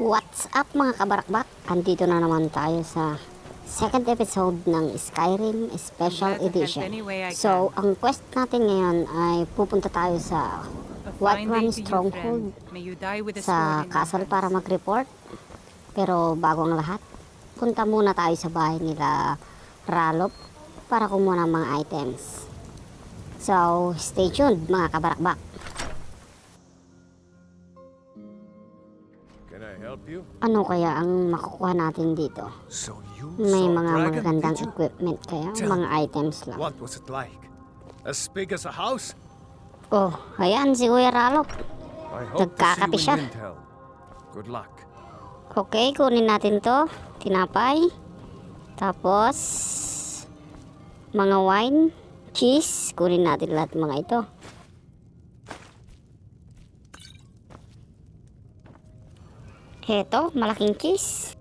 What's up mga kabarakbak? Andito na naman tayo sa second episode ng Skyrim Special Edition. So, ang quest natin ngayon ay pupunta tayo sa Whiterun Stronghold sa castle para mag-report. Pero bago ang lahat, punta muna tayo sa bahay nila Ralop para kumuha ng mga items. So, stay tuned mga kabarakbak. Ano kaya ang makukuha natin dito? May mga magandang equipment kaya? Mga items lang. What was it like? As big as a house? Oh, ayan si Kuya Ralop. I hope to Nagkakape see siya. you in Windhelm. Good luck. Okay, kunin natin to. Tinapay. Tapos, mga wine, cheese. Kunin natin lahat mga ito. Heto, malaking cheese.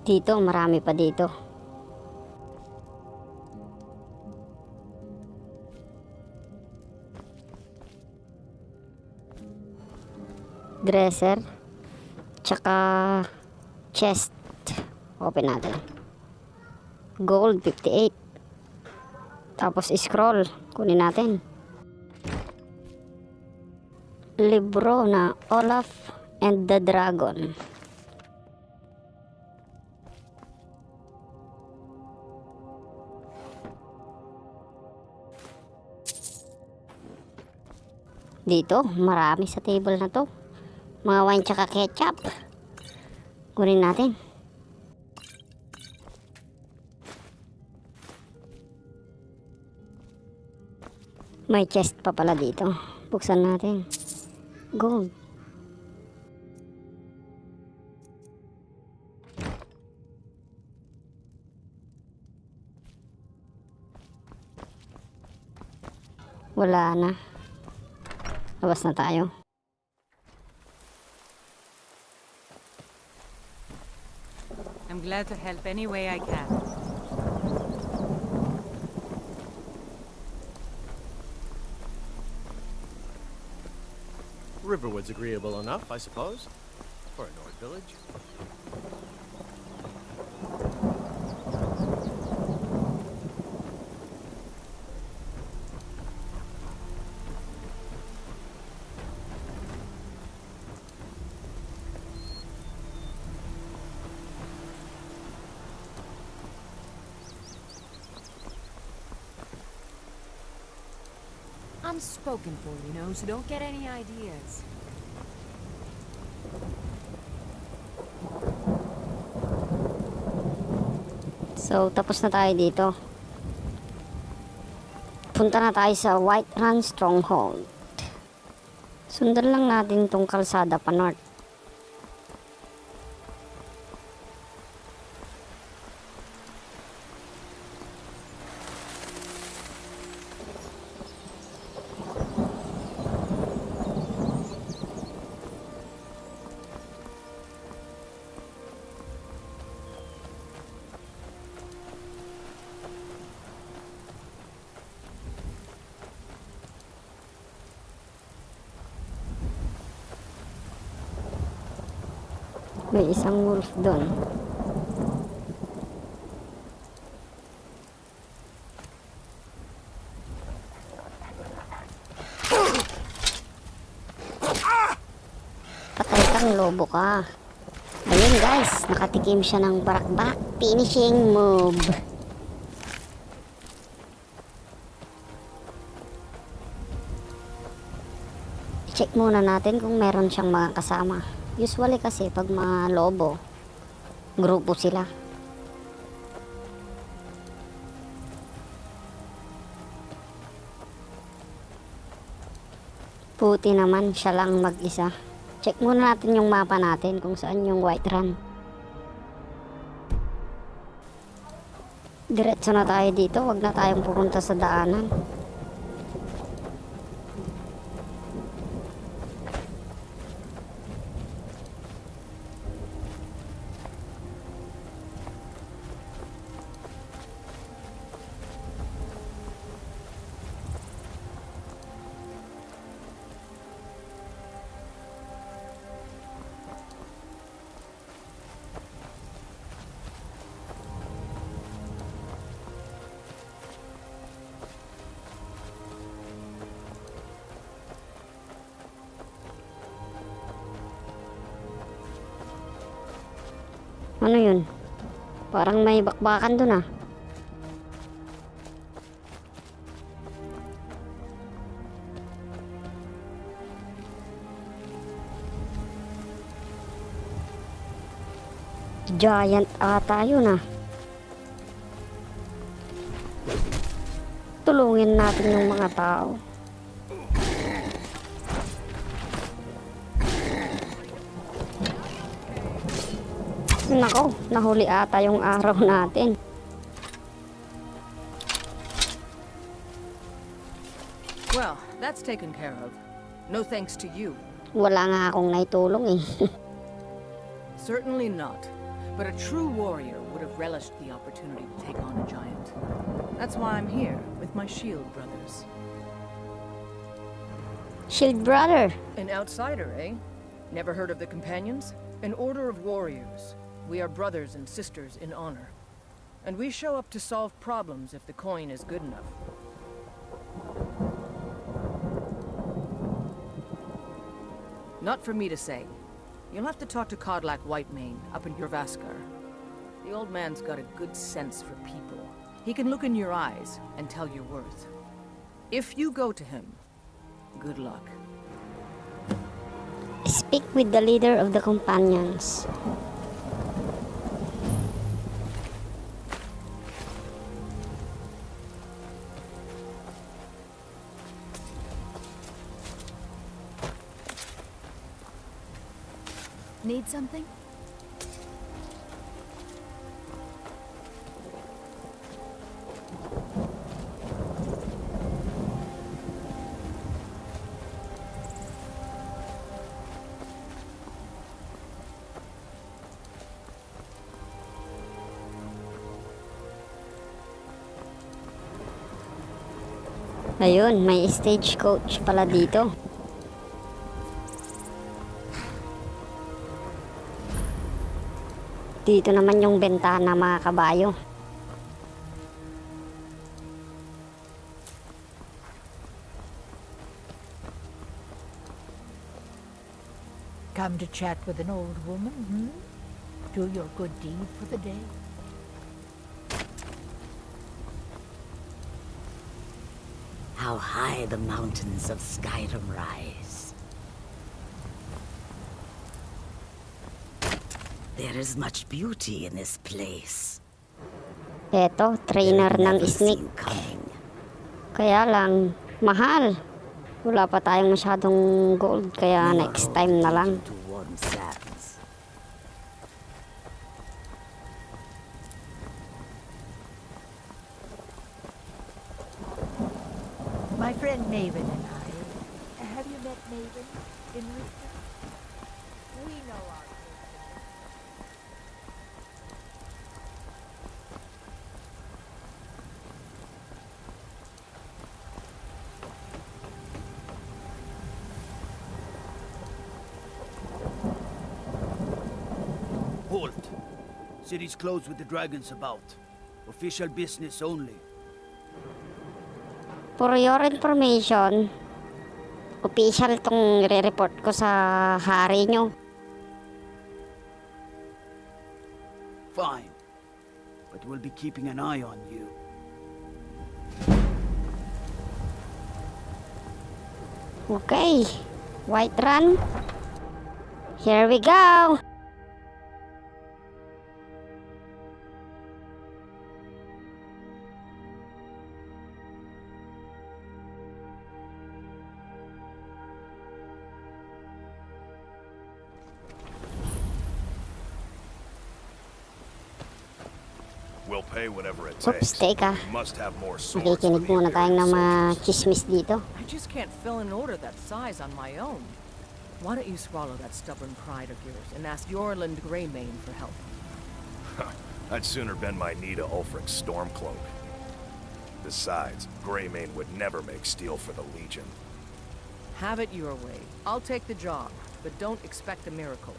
Dito, marami pa dito. Dresser. Tsaka chest. Open natin. Gold, 58. Tapos scroll. Kunin natin. Libro na Olaf and the Dragon. Dito, marami sa table na to. Mga wine tsaka ketchup. Kunin natin. May chest pa pala dito. Buksan natin. Gold. Wala na. Labas na tayo. I'm glad to help any way I can. Riverwood's agreeable enough, I suppose, for a Nord village. I'm spoken for, you know, so don't get any ideas. So, tapos na tayo dito. Punta na tayo sa Whiterun Stronghold. Sundan lang natin tong kalsada pa north. May isang wolf doon. Patay kang lobo ka. Ayun guys, nakatikim siya ng barakbak. Finishing move. Check muna natin kung meron siyang mga kasama. Usually kasi pag mga lobo, grupo sila. Puti naman siya lang mag-isa. Check muna natin yung mapa natin kung saan yung Whiterun. Diretso na tayo dito, wag na tayong pupunta sa daanan. Ano yun? Parang may bakbakan dun ah. Giant ata yun ah. Tulungin natin yung mga tao. Nako, nahuli ata yung araw natin. Well, that's taken care of. No thanks to you. Wala nga akong naitulong eh. Certainly not. But a true warrior would have relished the opportunity to take on a giant. That's why I'm here with my shield brothers. Shield brother. An outsider, eh? Never heard of the companions? An order of warriors. We are brothers and sisters in honor. And we show up to solve problems if the coin is good enough. Not for me to say. You'll have to talk to Codlac Whitemane up in Jorvaskar. The old man's got a good sense for people. He can look in your eyes and tell your worth. If you go to him, good luck. Speak with the leader of the companions. Need something? Ayun, may stagecoach pala dito. Dito naman yung bentahan ng mga kabayo. Come to chat with an old woman, hmm? Do your good deed for the day. How high the mountains of Skyrim rise. There is much beauty in this place. Eto, trainer ng Never snake. seen coming. Kaya lang, mahal. Wala pa tayong masyadong gold, kaya Now next I'll time na take lang. you to warm sands. My friend Maven and I. Have you met Maven in Whiterun? We know our Halt! City's closed with the dragons about. Official business only. For your information, official tong re-report ko sa hari nyo. Fine. But we'll be keeping an eye on you. Okay, Whiterun. Here we go. We'll pay whatever it Oops, takes. teka. We must have more swords for Makikinig the muna tayong ng Imperial mga soldiers. chismis dito. I just can't fill an order that size on my own. Why don't you swallow that stubborn pride of yours and ask Yorland Greymane for help? I'd sooner bend my knee to Ulfric's Stormcloak. Besides, Greymane would never make steel for the Legion. Have it your way. I'll take the job, but don't expect a miracle.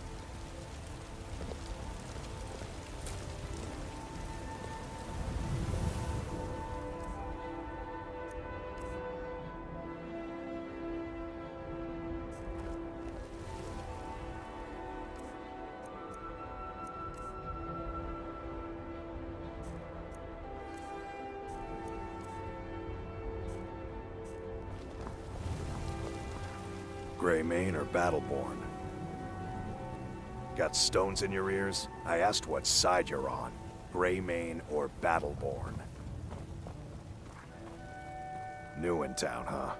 Greymane or Battleborn? Got stones in your ears? I asked what side you're on. Greymane or Battleborn? New in town, huh?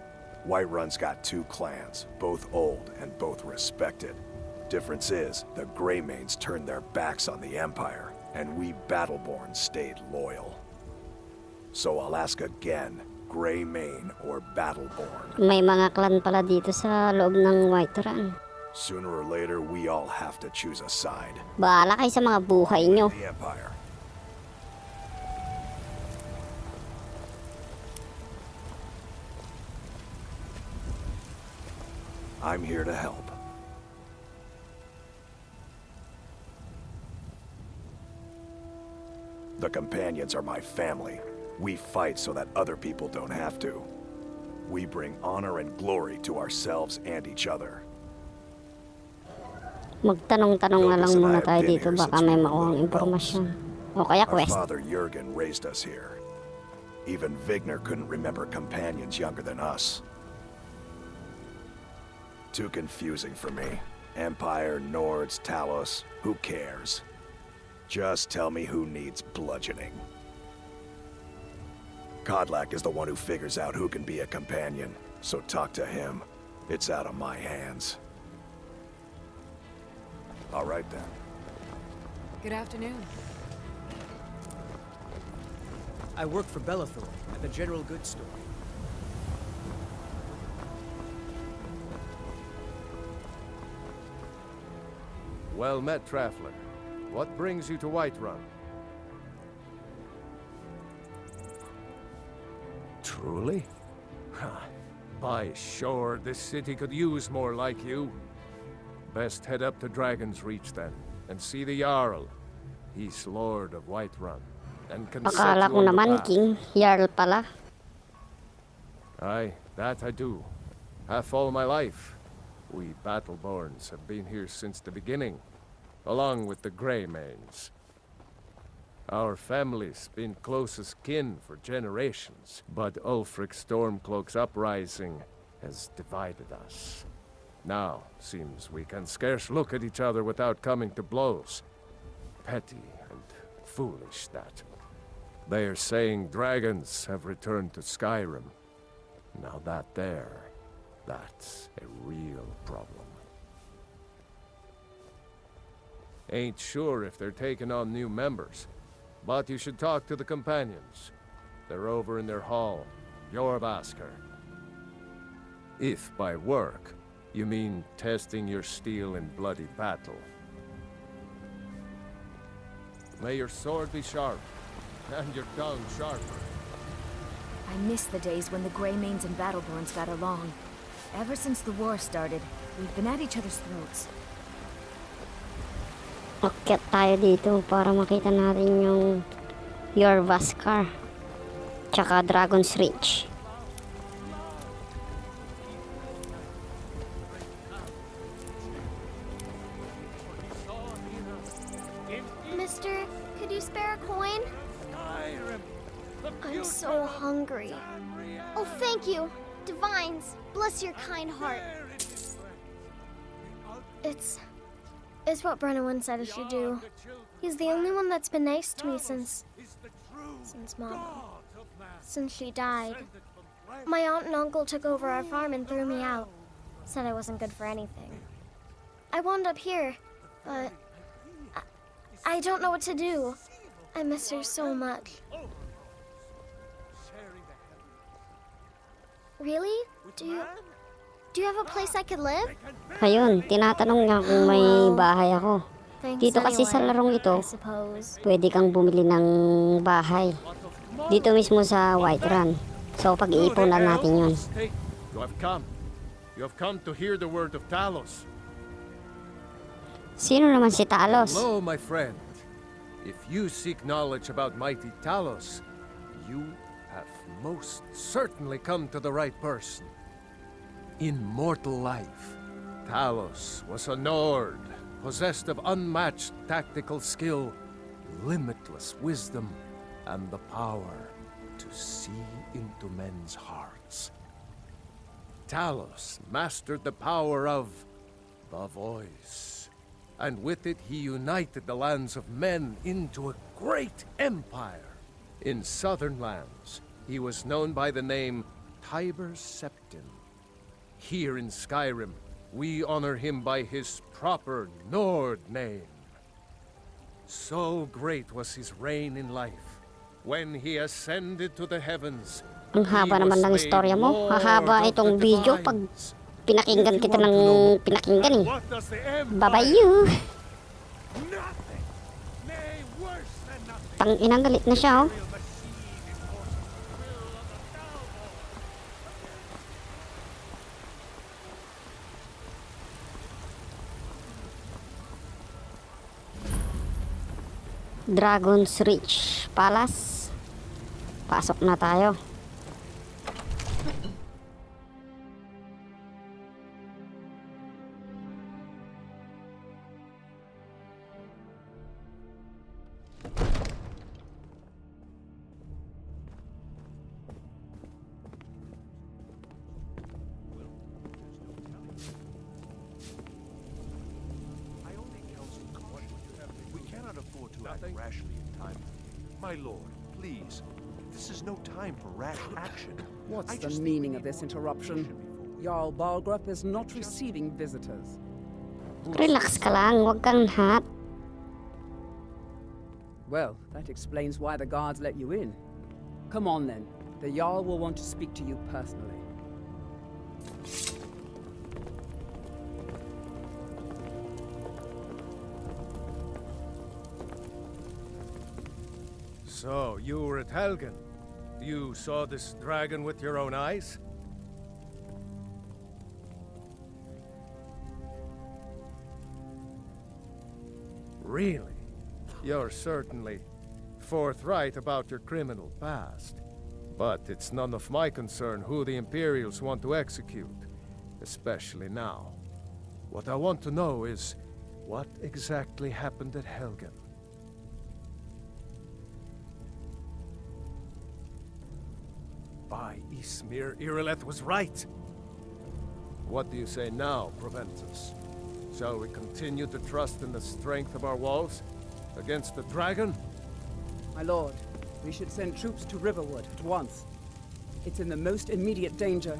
Whiterun's got two clans, both old and both respected. Difference is, the Greymanes turned their backs on the Empire, and we Battleborn stayed loyal. So I'll ask again, Greymane or Battleborn? May mga clan pala dito sa loob ng Whiterun. Sooner or later, we all have to choose a side. Bahala kayo sa mga buhay nyo. The Empire. I'm here to help. The companions are my family. We fight so that other people don't have to. We bring honor and glory to ourselves and each other. Magtanong-tanong na lang muna tayo dito, baka may makuhang impormasyon. O kaya Our quest. father Jurgen raised us here. Even Vigner couldn't remember companions younger than us. Too confusing for me. Empire, Nords, Talos, who cares? Just tell me who needs bludgeoning. Kodlak is the one who figures out who can be a companion, so talk to him. It's out of my hands. All right then. Good afternoon. I work for Bellathor at the General Goods Store. Well met, traveler. What brings you to Whiterun? Truly? By sure, this city could use more like you. Best head up to Dragonsreach then, and see the Jarl. He's Lord of Whiterun, and can set Akala you ko on the naman path. King, Jarl pala. Aye, that I do. Half all my life. We Battleborns have been here since the beginning, along with the Greymanes. Our family's been closest kin for generations, but Ulfric Stormcloak's uprising has divided us. Now, seems we can scarce look at each other without coming to blows. Petty and foolish, that. They are saying dragons have returned to Skyrim. Now that's a real problem. Ain't sure if they're taking on new members, but you should talk to the companions. They're over in their hall, Jorvaskr. If by work, you mean testing your steel in bloody battle. May your sword be sharp, and your tongue sharper. I miss the days when the Greymanes and Battleborns got along. Ever since the war started, we've been at each other's throats. Akyat tayo dito para makita natin yung Jorvaskr tsaka Dragonsreach. Mister, could you spare a coin? I'm so hungry. Oh, thank you. Divines, bless your kind heart. It's what Brennan said I should do. He's the only one that's been nice to me since Mama. Since she died. My aunt and uncle took over our farm and threw me out. Said I wasn't good for anything. I wound up here, but I don't know what to do. I miss her so much. Really? Do you have a place I could live? Ayun, tinatanong niya kung may bahay ako. Thanks Dito kasi sa anyway, larong ito, I suppose. pwede kang bumili ng bahay. Dito mismo sa Whiterun. So pag-iipunan natin yun. You have come. You have come to hear the word of Talos. Sino naman si Talos? Hello, my friend. If you seek knowledge about mighty Talos, you have most certainly come to the right person. In mortal life, Talos was a Nord, possessed of unmatched tactical skill, limitless wisdom, and the power to see into men's hearts. Talos mastered the power of the voice, and with it he united the lands of men into a great empire. In southern lands, he was known by the name Tiber Septim. Here in Skyrim, we honor him by his proper Nord name. So great was his reign in life. When he ascended to the heavens, ang haba naman ng istorya mo. Hahaba itong video pag pinakinggan kita ng pinakinggan eh. Bye-bye you. Tang inang galit na siya oh. Dragonsreach Palace. Pasok na tayo. Rashly in time. My lord, please. This is no time for rash action. What's the meaning of this interruption? Jarl Balgrup is not receiving visitors. Relax ka lang, wag kang hot. Well, that explains why the guards let you in. Come on then. The Jarl will want to speak to you personally. So, you were at Helgen. You saw this dragon with your own eyes? Really? You're certainly forthright about your criminal past. But it's none of my concern who the Imperials want to execute, especially now. What I want to know is, what exactly happened at Helgen? By Ysmir, Irileth was right. What do you say now, Proventus? Shall we continue to trust in the strength of our walls against the dragon? My lord, we should send troops to Riverwood at once. It's in the most immediate danger.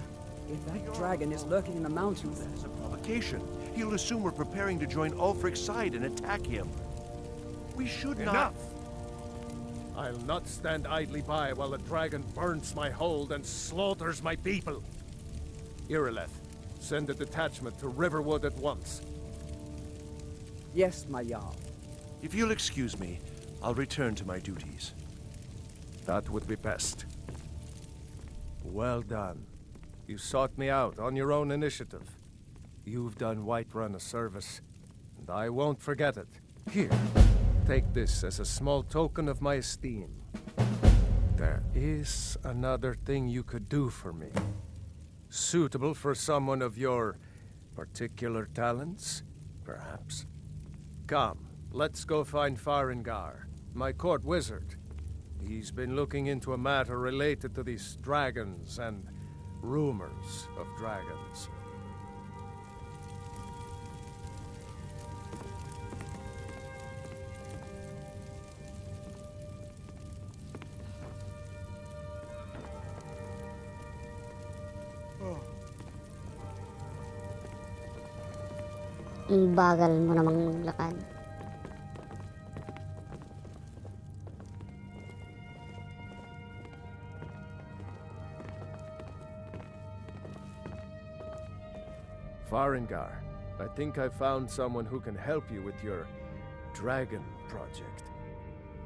If that dragon is lurking in the mountains... That is a provocation. He'll assume we're preparing to join Ulfric's side and attack him. We should not... Enough! I'll not stand idly by while the dragon burns my hold and slaughters my people. Irileth, send a detachment to Riverwood at once. Yes, my Jarl. If you'll excuse me, I'll return to my duties. That would be best. Well done. You sought me out on your own initiative. You've done Whiterun a service, and I won't forget it. Here, take this as a small token of my esteem. There is another thing you could do for me. Suitable for someone of your particular talents, perhaps. Come, let's go find Farengar, my court wizard. He's been looking into a matter related to these dragons and rumors of dragons. Ang bagal mo namang maglakad. Farengar, I think I found someone who can help you with your dragon project.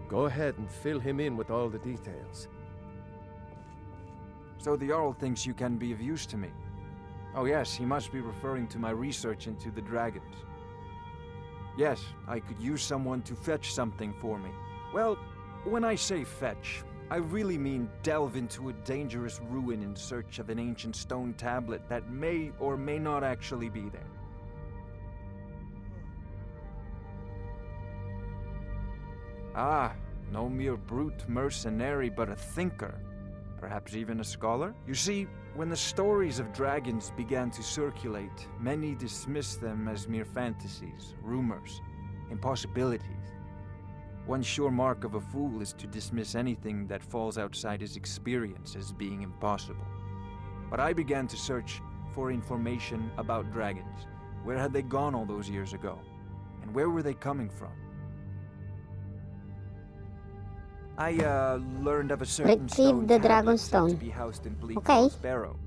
Go ahead and fill him in with all the details. So the Jarl thinks you can be of use to me. Oh yes, he must be referring to my research into the dragons. Yes, I could use someone to fetch something for me. Well, when I say fetch, I really mean delve into a dangerous ruin in search of an ancient stone tablet that may or may not actually be there. Ah, no mere brute mercenary, but a thinker. Perhaps even a scholar? You see, when the stories of dragons began to circulate, many dismissed them as mere fantasies, rumors, impossibilities. One sure mark of a fool is to dismiss anything that falls outside his experience as being impossible. But I began to search for information about dragons. Where had they gone all those years ago? And where were they coming from? I learned of a certain Retrieve the dragon said stone. to be housed in Bleak Okay. Falls Barrow.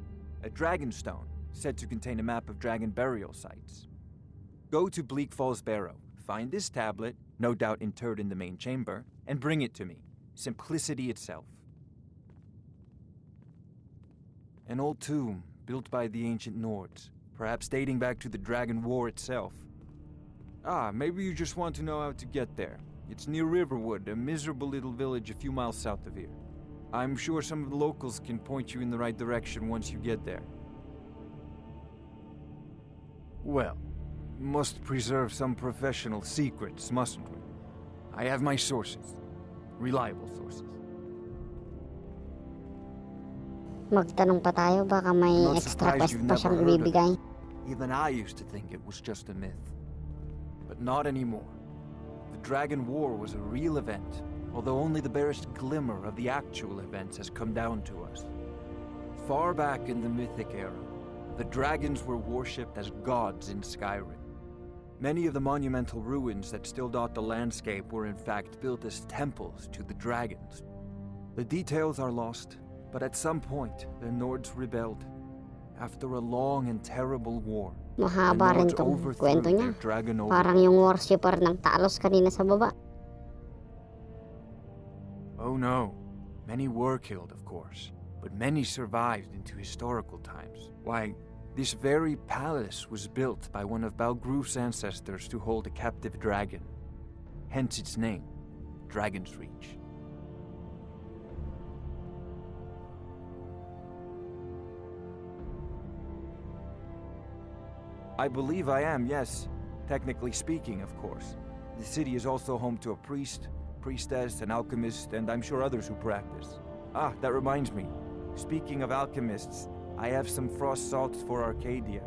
A dragon stone, said to contain a map of dragon burial sites. Go to Bleak Falls Barrow, find this tablet, no doubt interred in the main chamber, and bring it to me. Simplicity itself. An old tomb, built by the ancient Nords, perhaps dating back to the Dragon War itself. Maybe you just want to know how to get there. It's near Riverwood, a miserable little village a few miles south of here. I'm sure some of the locals can point you in the right direction once you get there. Well, must preserve some professional secrets, mustn't we? I have my sources. Reliable sources. Magtanong pa tayo, baka may I'm not extra surprised quest you've pa never siyang heard of it. ibibigay. Even I used to think it was just a myth. But not anymore. The Dragon War was a real event, although only the barest glimmer of the actual events has come down to us. Far back in the Mythic era, the dragons were worshipped as gods in Skyrim. Many of the monumental ruins that still dot the landscape were in fact built as temples to the dragons. The details are lost, but at some point, the Nords rebelled. After a long and terrible war, Mahaba rin tong kwento niya. Parang yung worshipper ng Talos kanina sa baba. Oh no. Many were killed, of course, but many survived into historical times. Why, this very palace was built by one of Balgruf's ancestors to hold a captive dragon. Hence its name, Dragonsreach. I believe I am, yes. Technically speaking, of course. The city is also home to a priest, priestess, an alchemist, and I'm sure others who practice. That reminds me. Speaking of alchemists, I have some frost salts for Arcadia.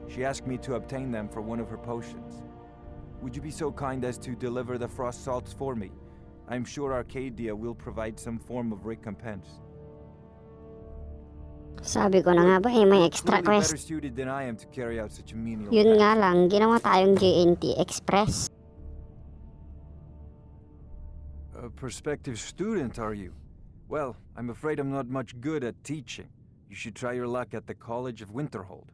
She asked me to obtain them for one of her potions. Would you be so kind as to deliver the frost salts for me? I'm sure Arcadia will provide some form of recompense. Sabi ko na nga ba may extra Clearly quest. better suited than I am to carry out such a menial Yun task. nga lang, ginawa tayong JNT Express. A prospective student, are you? Well, I'm afraid I'm not much good at teaching. You should try your luck at the College of Winterhold.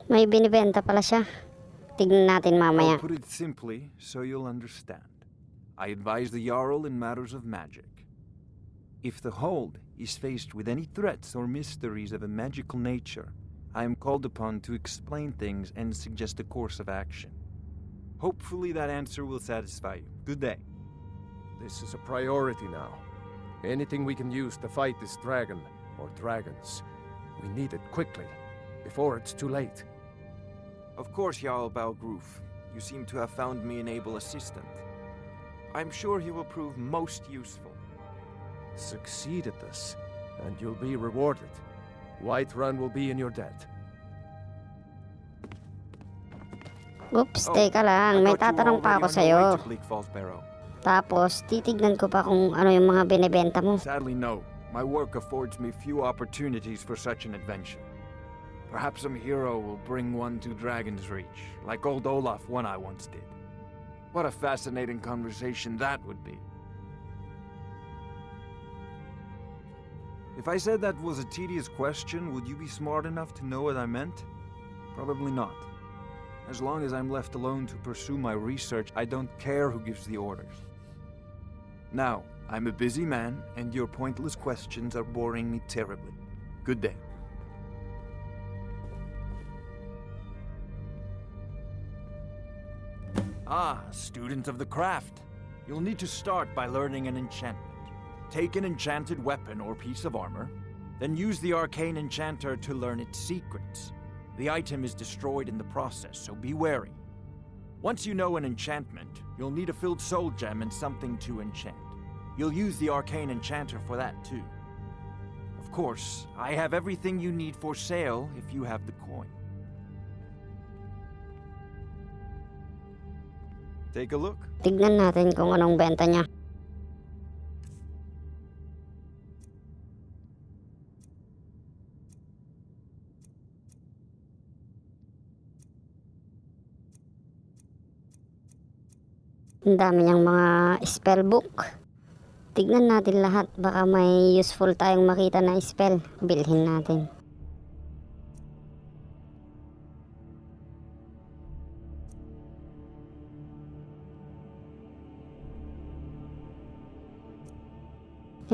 May binibenta pala siya. Tignan natin mamaya. I'll put it simply so you'll understand. I advise the Jarl in matters of magic. If the hold is faced with any threats or mysteries of a magical nature, I am called upon to explain things and suggest a course of action. Hopefully that answer will satisfy you. Good day. This is a priority now. Anything we can use to fight this dragon, or dragons. We need it quickly, before it's too late. Of course, Jarl Balgruf. You seem to have found me an able assistant. I'm sure he will prove most useful. Succeed at this, and you'll be rewarded. Whiterun will be in your debt. Oops, teka lang. May tatanong pa ako sa'yo. Tapos, titignan ko pa kung ano yung mga binibenta mo. Sadly, no. My work affords me few opportunities for such an adventure. Perhaps some hero will bring one to Dragonsreach, like old Olaf one I once did. What a fascinating conversation that would be. If I said that was a tedious question, would you be smart enough to know what I meant? Probably not. As long as I'm left alone to pursue my research, I don't care who gives the orders. Now, I'm a busy man, and your pointless questions are boring me terribly. Good day. Student of the craft. You'll need to start by learning an enchantment. Take an enchanted weapon or piece of armor, then use the arcane enchanter to learn its secrets. The item is destroyed in the process, so be wary. Once you know an enchantment, you'll need a filled soul gem and something to enchant. You'll use the arcane enchanter for that too. Of course, I have everything you need for sale if you have the coin. Take a look. Tignan natin kung anong benta niya. Ang dami niyang mga spellbook. Tignan natin lahat. Baka may useful tayong makita na spell. Bilhin natin.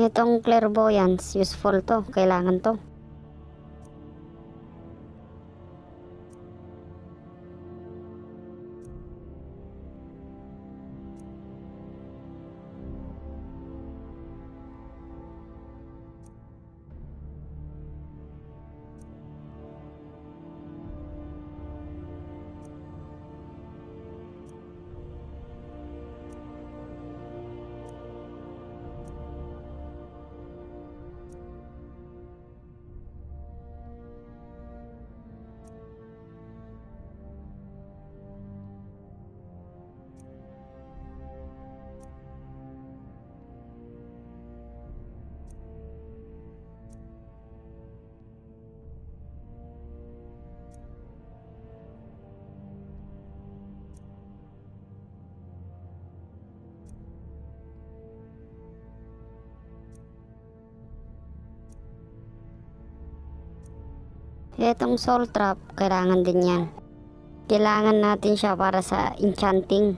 Itong clairvoyance, useful to. Kailangan to. Itong soul trap, kailangan din yan. Kailangan natin siya para sa enchanting.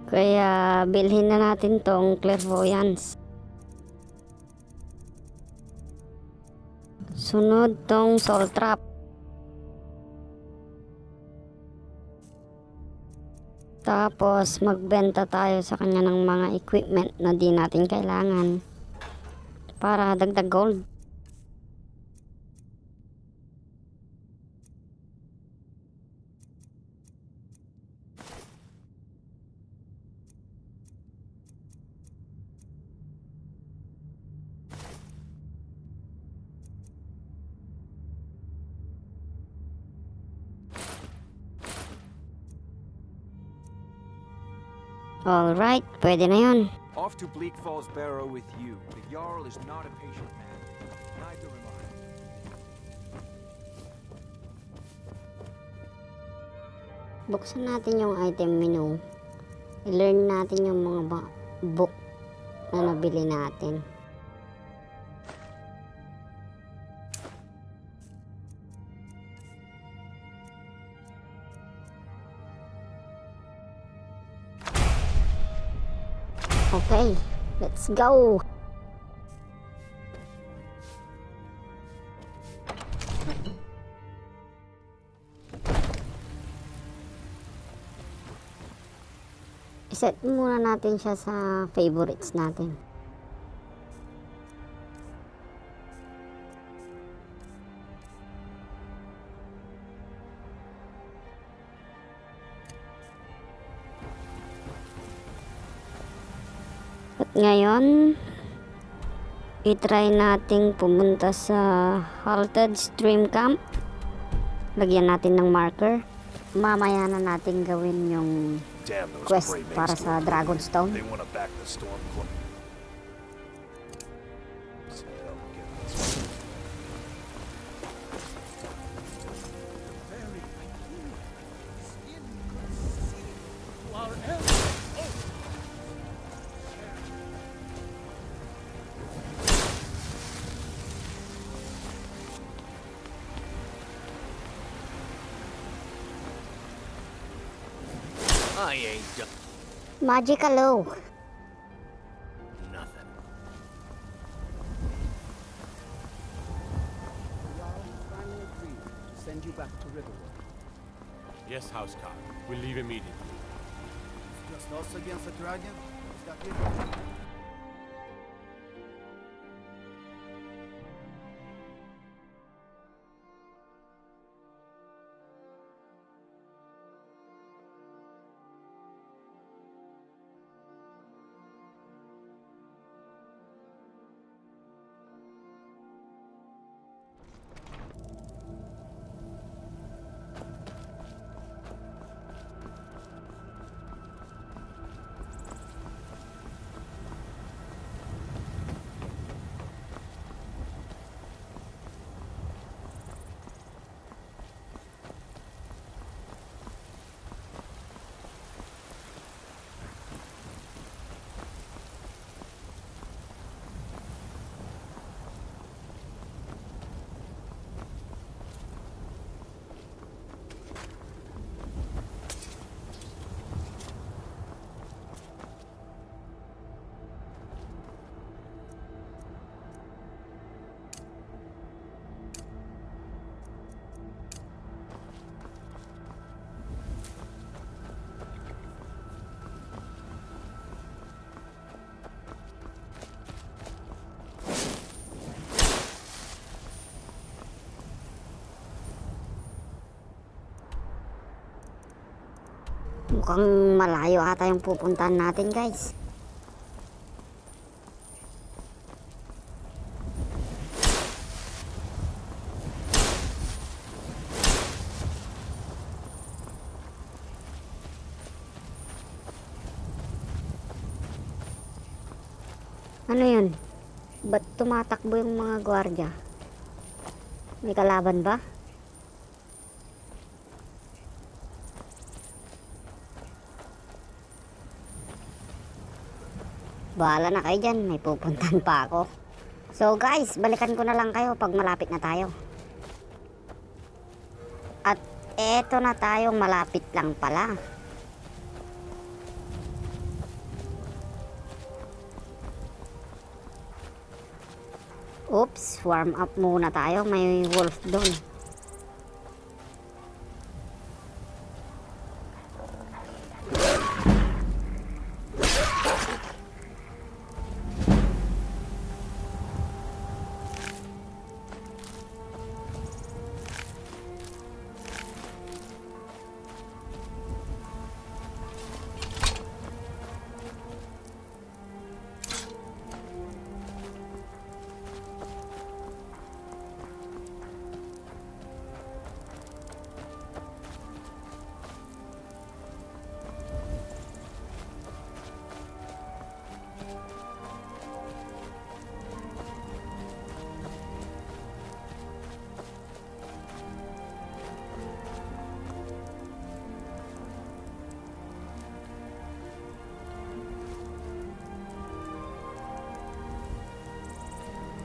Kaya bilhin na natin tong clairvoyance. Sunod tong soul trap. Tapos magbenta tayo sa kanya ng mga equipment na di natin kailangan para dagdag gold. Alright, pwede na yun. Off to Bleak Falls Barrow with you. The Jarl is not a patient man. Neither am I. Buksan natin yung item menu. I-learn natin yung mga book na nabili natin. Okay, let's go! I-set muna natin siya sa favorites natin. At ngayon, i-try nating pumunta sa Halted Stream Camp. Lagyan natin ng marker. Mamaya na natin gawin yung quest para sa Dragonstone. I ain't done Magicalo. nothing. Finally agreed to send you back to Riverwood. Yes, Housecarl. We'll leave immediately. Just us against the dragon? Is that it? Mukhang malayo ata yung pupuntahan natin, guys. Ano yun? Ba't tumatakbo yung mga gwardiya? May kalaban ba? Bahala na kayo dyan, may pupuntahan pa ako. So guys, balikan ko na lang kayo pag malapit na tayo. At eto na tayong malapit lang pala. Oops, warm up muna tayo, may wolf doon.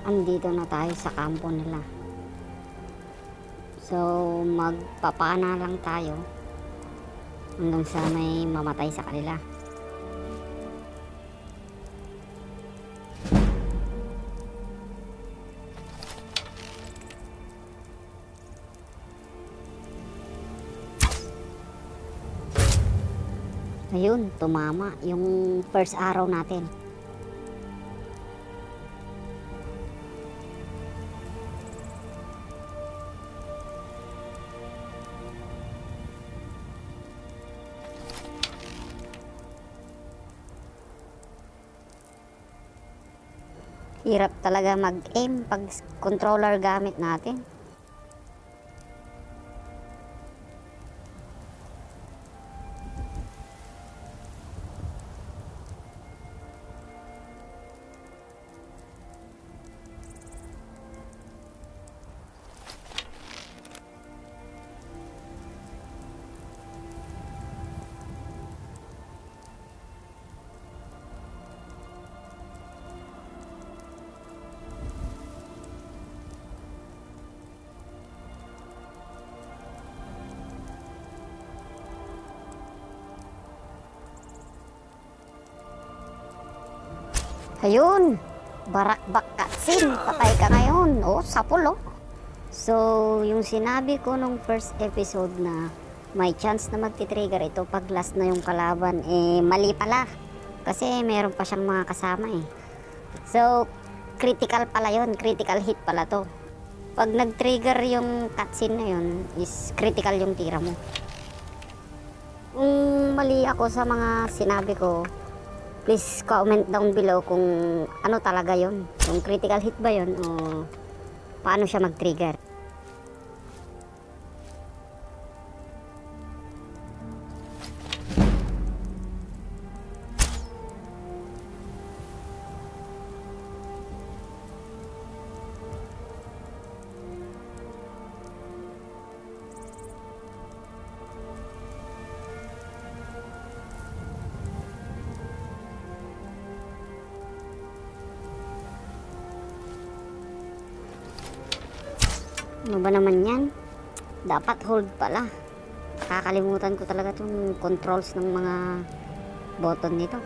Andito na tayo sa kampo nila. So magpapana lang tayo hanggang sa may mamatay sa kanila. Ayun, tumama yung first arrow natin. Hirap talaga mag-aim pag controller gamit natin. Ayun, barakbak cutscene, patay ka ngayon. Oh, sapul oh. So, yung sinabi ko nung first episode na may chance na magti-trigger ito pag last na yung kalaban. Eh, mali pala. Kasi meron pa siyang mga kasama eh. So, critical pala yun. Critical hit pala to. Pag nag-trigger yung cutscene na yun, is critical yung tira mo. Kung mali ako sa mga sinabi ko, please comment down below kung ano talaga yun. Kung critical hit ba yun o paano siya mag-trigger. Ano ba naman yan? Dapat hold pala. Kakalimutan ko talaga itong controls ng mga button nito.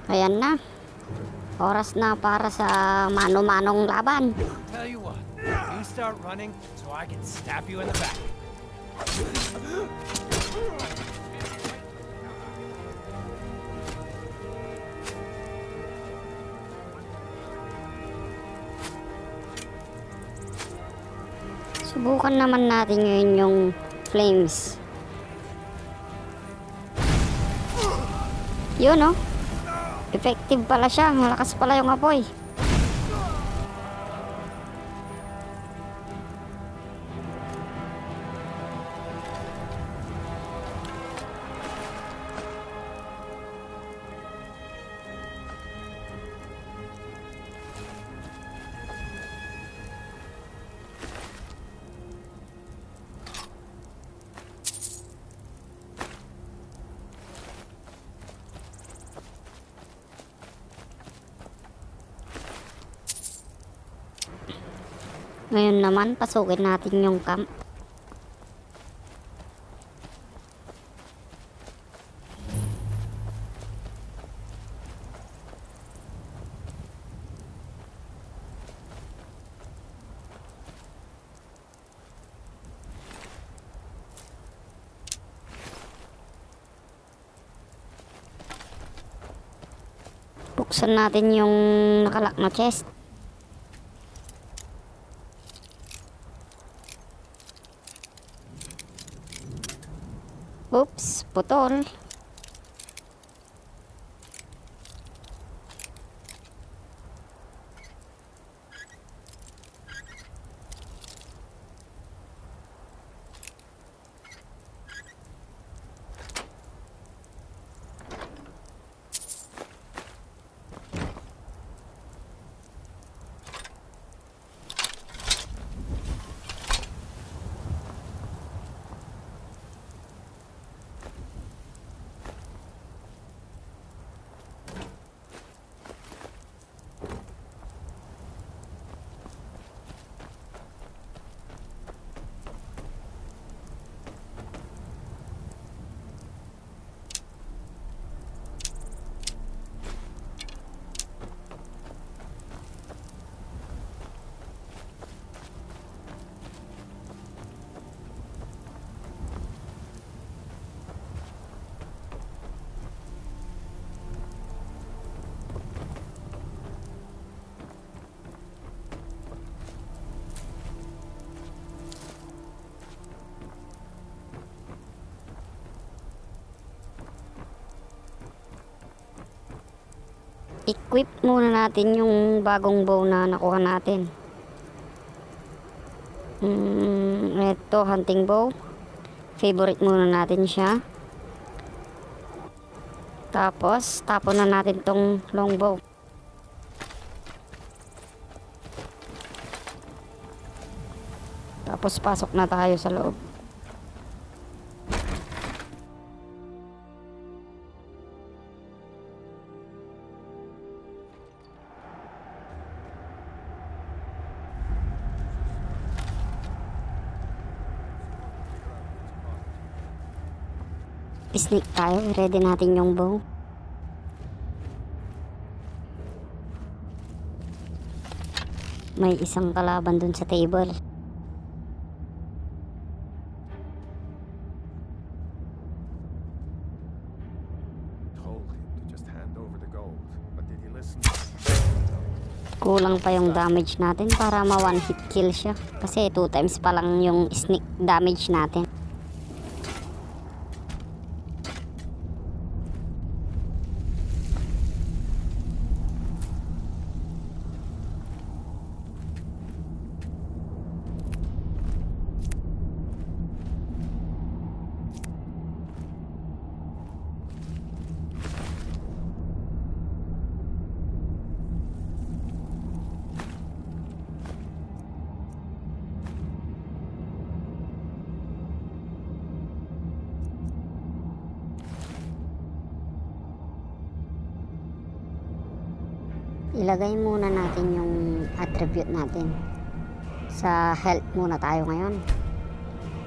Ayan na. Oras na para sa mano-manong laban. Tell you what, you start running so I can stab you in the back. Subukan naman natin ngayon yung flames. Yun oh. Effective pala siya. Malakas pala yung apoy. Ngayon naman, pasukin natin yung camp. Buksan natin yung nakalock na chest. Oops, putol. equip muna natin yung bagong bow na nakuha natin. Ito, hunting bow. Favorite muna natin siya. Tapos, tapon na natin tong longbow. Tapos, pasok na tayo sa loob. Sneak tayo, ready natin yung bow. May isang kalaban dun sa table. Told him to just hand over the gold, but did he listen? Kulang pa yung damage natin para ma one hit kill siya. Kasi 2 times pa lang yung sneak damage natin. Ilagay muna natin yung attribute natin. Sa health muna tayo ngayon.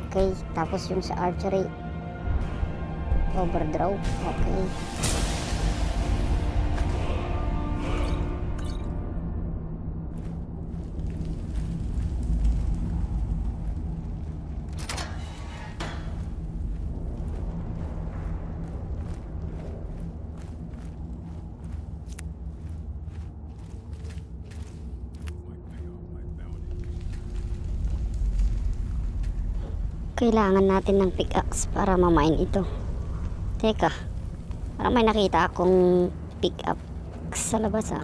Okay, tapos yung sa archery, overdraw. Okay. Kailangan natin ng pickaxe para mamain ito. Teka, parang may nakita akong pickaxe sa labas ah.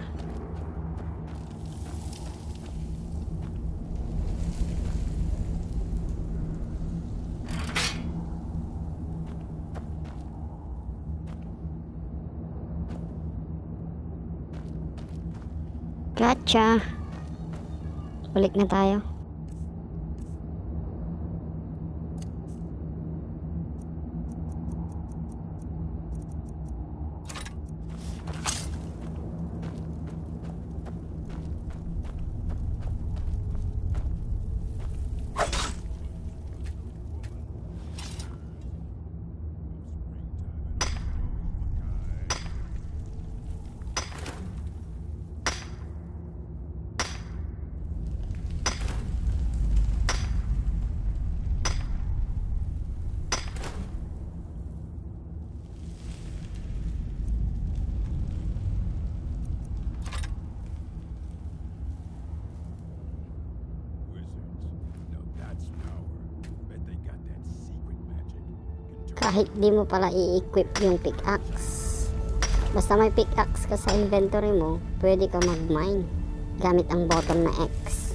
Gotcha! Balik na tayo. Kahit di mo pala i-equip yung pickaxe, basta may pickaxe ka sa inventory mo, pwede ka mag-mine gamit ang button na X.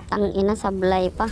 Ang ina, sablay pa.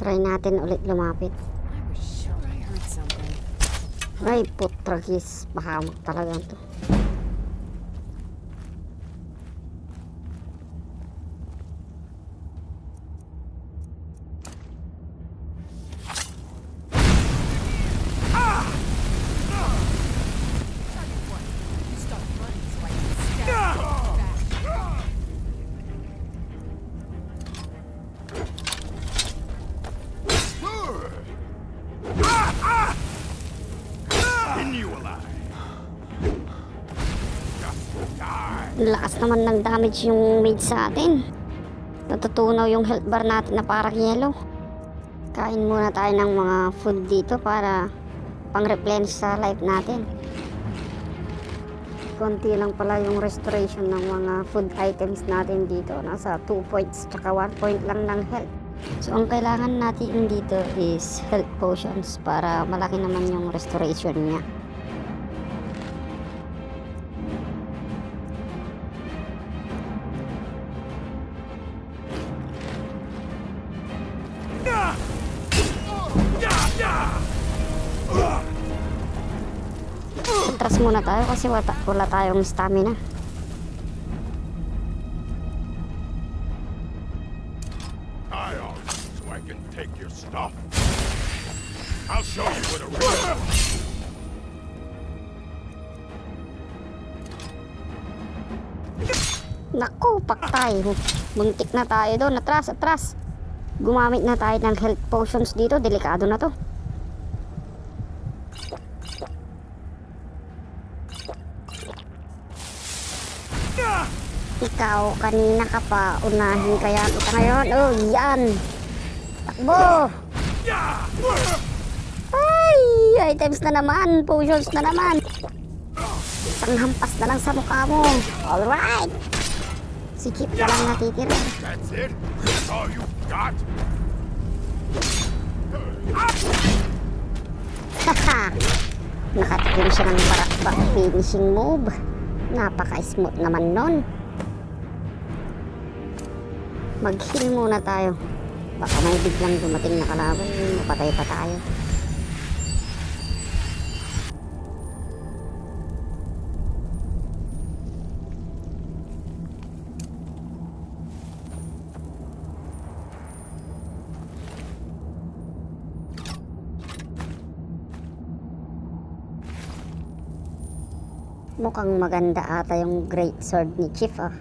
Try natin ulit lumapit. Ay, putragis. Pahamak talaga ito. Lakas naman ng damage yung mage sa atin. Natutunaw yung health bar natin na parang yellow. Kain muna tayo ng mga food dito para pang-replenish sa life natin. Konti lang pala yung restoration ng mga food items natin dito. Nasa 2 points tsaka 1 point lang ng health. So ang kailangan natin dito is health potions para malaki naman yung restoration niya. Atras muna tayo kasi wala tayong stamina. So I can take your stuff. I'll show you what a real... Naku, paktay. Muntik na tayo doon. Atras, atras. Gumamit na tayo ng health potions dito. Delikado na to. Ikaw, kanina ka pa. Unahin kaya kita ngayon. Oh, yan. Takbo. Ay, items na naman. Potions na naman. Isang hampas na lang sa mukha mo. Alright. Sikip na lang natitira. That's it? That's all you got? Haha. Nakatikim siya ng barakbak finishing move. Napaka-smooth naman nun. Mag-heal muna tayo. Baka may biglang dumating na kalaban. Mapatay pa tayo. Mukhang maganda ata yung great sword ni Chief ah.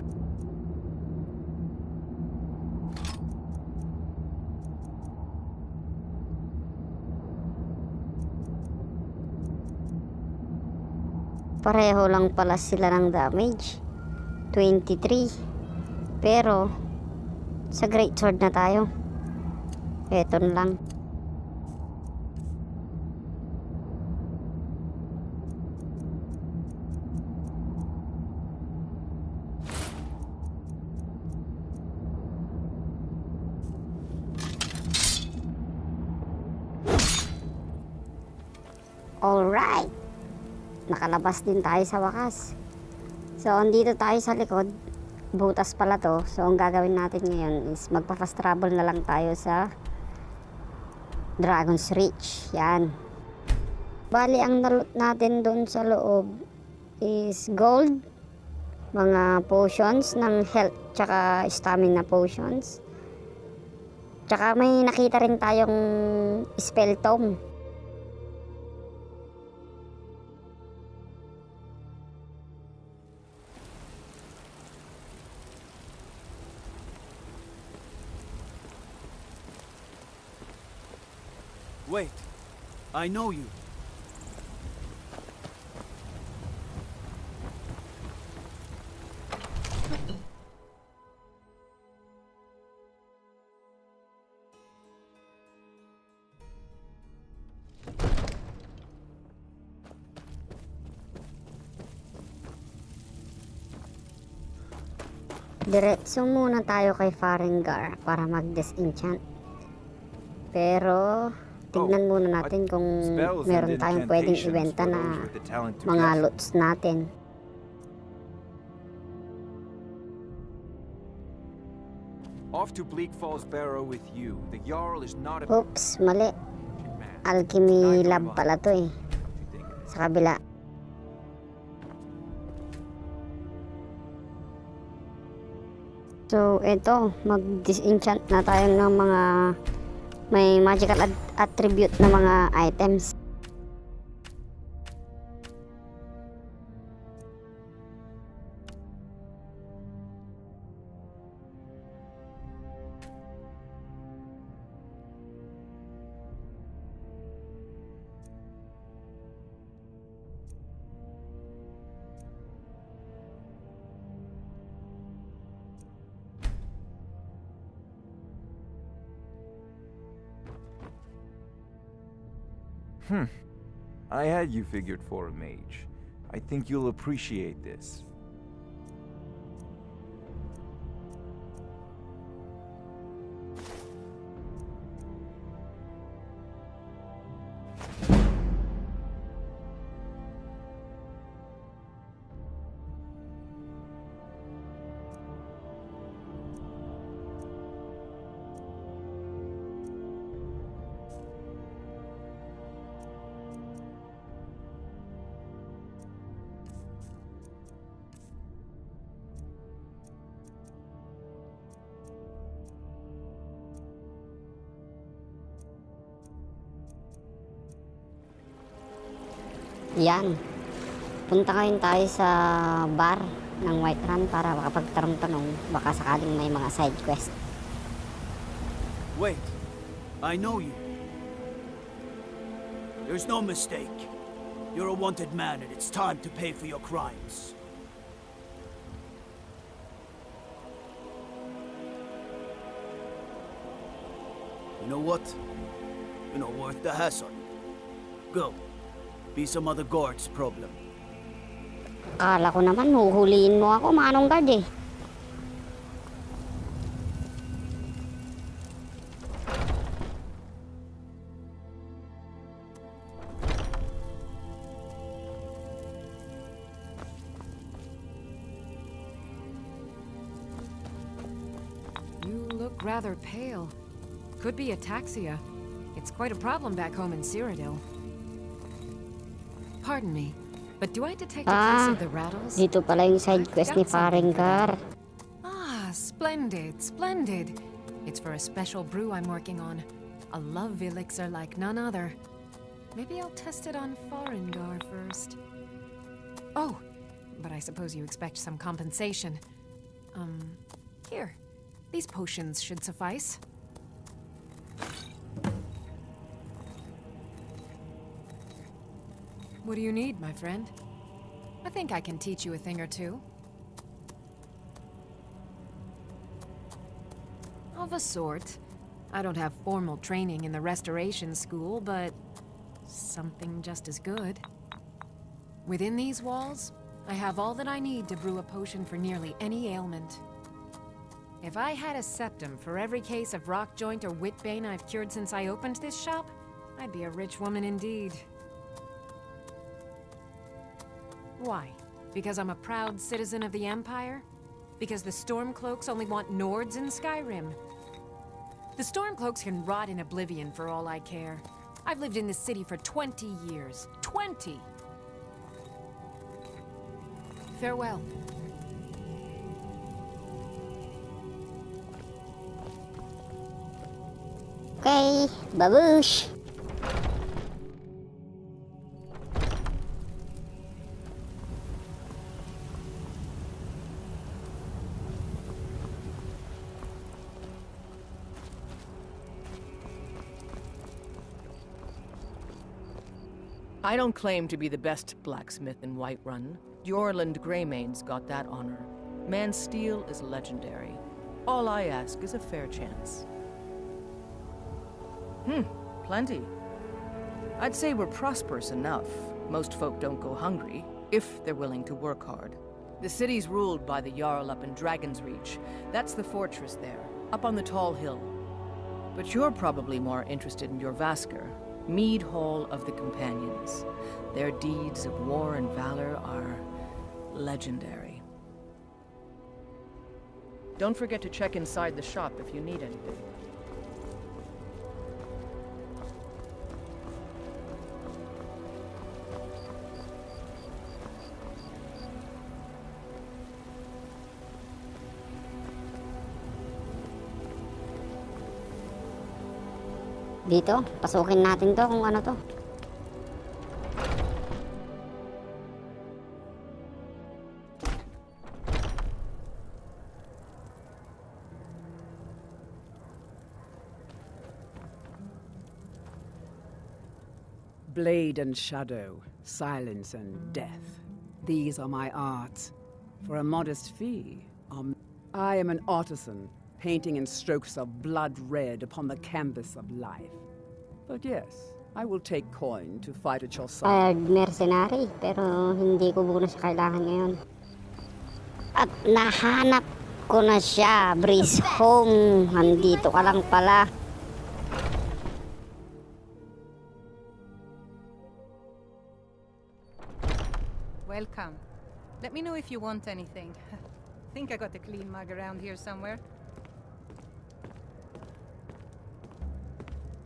Pareho lang pala sila ng damage. 23. Pero sa great sword na tayo. Eto na lang. Alright. Nakalabas din tayo sa wakas. So, andito tayo sa likod. Butas pala to. So, ang gagawin natin ngayon is magpa-fast travel na lang tayo sa Dragonsreach. Yan. Bali, ang nalot natin doon sa loob is gold, mga potions ng health, tsaka stamina potions. Tsaka may nakita rin tayong spell tome. Wait, I know you. Diretso muna tayo kay Farengar para mag-disenchant. Pero tignan muna natin kung meron tayong pwedeng ibenta na mga loots natin. Off to Bleak Falls Barrow with you. The Jarl is not a... Oops, mali. Alchemy lab pala to eh. Sa kabila. So, eto. Mag-disenchant na tayo ng mga may magical attribute na mga items. I had you figured for a mage. I think you'll appreciate this. Yan. Punta ngayon tayo sa bar ng Whiterun para makapagtanong-tanong baka sakaling may mga side quest. Wait, I know you. There's no mistake. You're a wanted man and it's time to pay for your crimes. You know what? You're not worth the hassle. Go. Be some other guard's problem. Akala ko naman huhuliin mo ako, manong guard eh. You look rather pale. Could be ataxia. It's quite a problem back home in Cyrodiil. Pardon me, but do I detect a case of the rattles? Dito pala yung side quest ni Farengar. Splendid, splendid. It's for a special brew I'm working on. A love elixir like none other. Maybe I'll test it on Farengar first. Oh, but I suppose you expect some compensation. Here. These potions should suffice. What do you need, my friend? I think I can teach you a thing or two. Of a sort. I don't have formal training in the restoration school, but something just as good. Within these walls, I have all that I need to brew a potion for nearly any ailment. If I had a septum for every case of rock joint or whitbane I've cured since I opened this shop, I'd be a rich woman indeed. Why? Because I'm a proud citizen of the Empire? Because the Stormcloaks only want Nords in Skyrim? The Stormcloaks can rot in oblivion for all I care. I've lived in this city for 20 years. 20! Farewell. Okay, babush! I don't claim to be the best blacksmith in Whiterun. Jorland Greymane's got that honor. Man's steel is legendary. All I ask is a fair chance. Plenty. I'd say we're prosperous enough. Most folk don't go hungry, if they're willing to work hard. The city's ruled by the Jarl up in Dragonsreach. That's the fortress there, up on the tall hill. But you're probably more interested in your Vasker, Mead Hall of the Companions. Their deeds of war and valor are legendary. Don't forget to check inside the shop if you need anything. Dito, pasukin natin to kung ano to. Blade and shadow, silence and death. These are my arts. For a modest fee, I am an artisan, painting in strokes of blood red upon the canvas of life. But yes, I will take coin to fight at your side. Mercenary, pero hindi ko muna siya kailangan ngayon. At nahanap ko na siya, Breeze Home. Nandito ka lang pala. Welcome. Let me know if you want anything. Think I got a clean mug around here somewhere.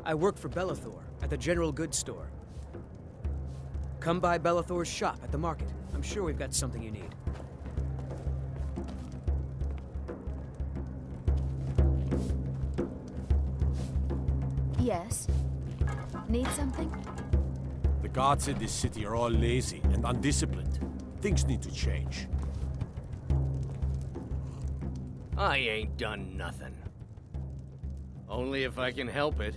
I work for Bellathor at the General Goods Store. Come by Bellathor's shop at the market. I'm sure we've got something you need. Yes. Need something? The guards in this city are all lazy and undisciplined. Things need to change. I ain't done nothing. Only if I can help it.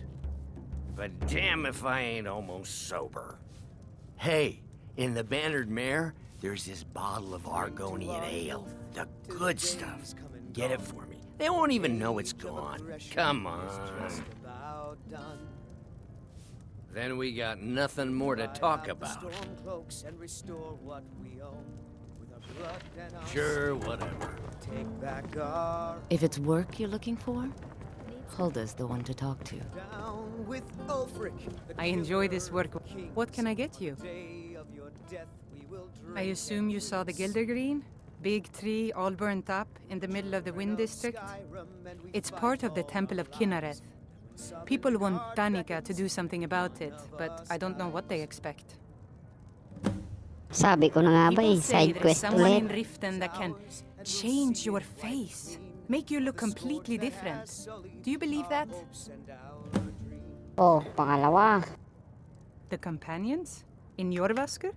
But damn if I ain't almost sober. Hey, in the Bannered Mare, there's this bottle of Argonian ale. The good stuff. Get it for me. They won't even know it's gone. Come on. Then we got nothing more to talk about. Sure, whatever. If it's work you're looking for, Hulda's the one to talk to. I enjoy this work. What can I get you? I assume you saw the Gildergreen? Big tree, all burnt up, in the middle of the Wind District? It's part of the Temple of Kinnareth. People want Danica to do something about it, but I don't know what they expect. Sabi ko na nga ba People eh, say side there's quest someone in ulit. Riften that can change your face, make you look completely different. Do you believe that? Oh, pangalawa. The companions? In Jorvasker?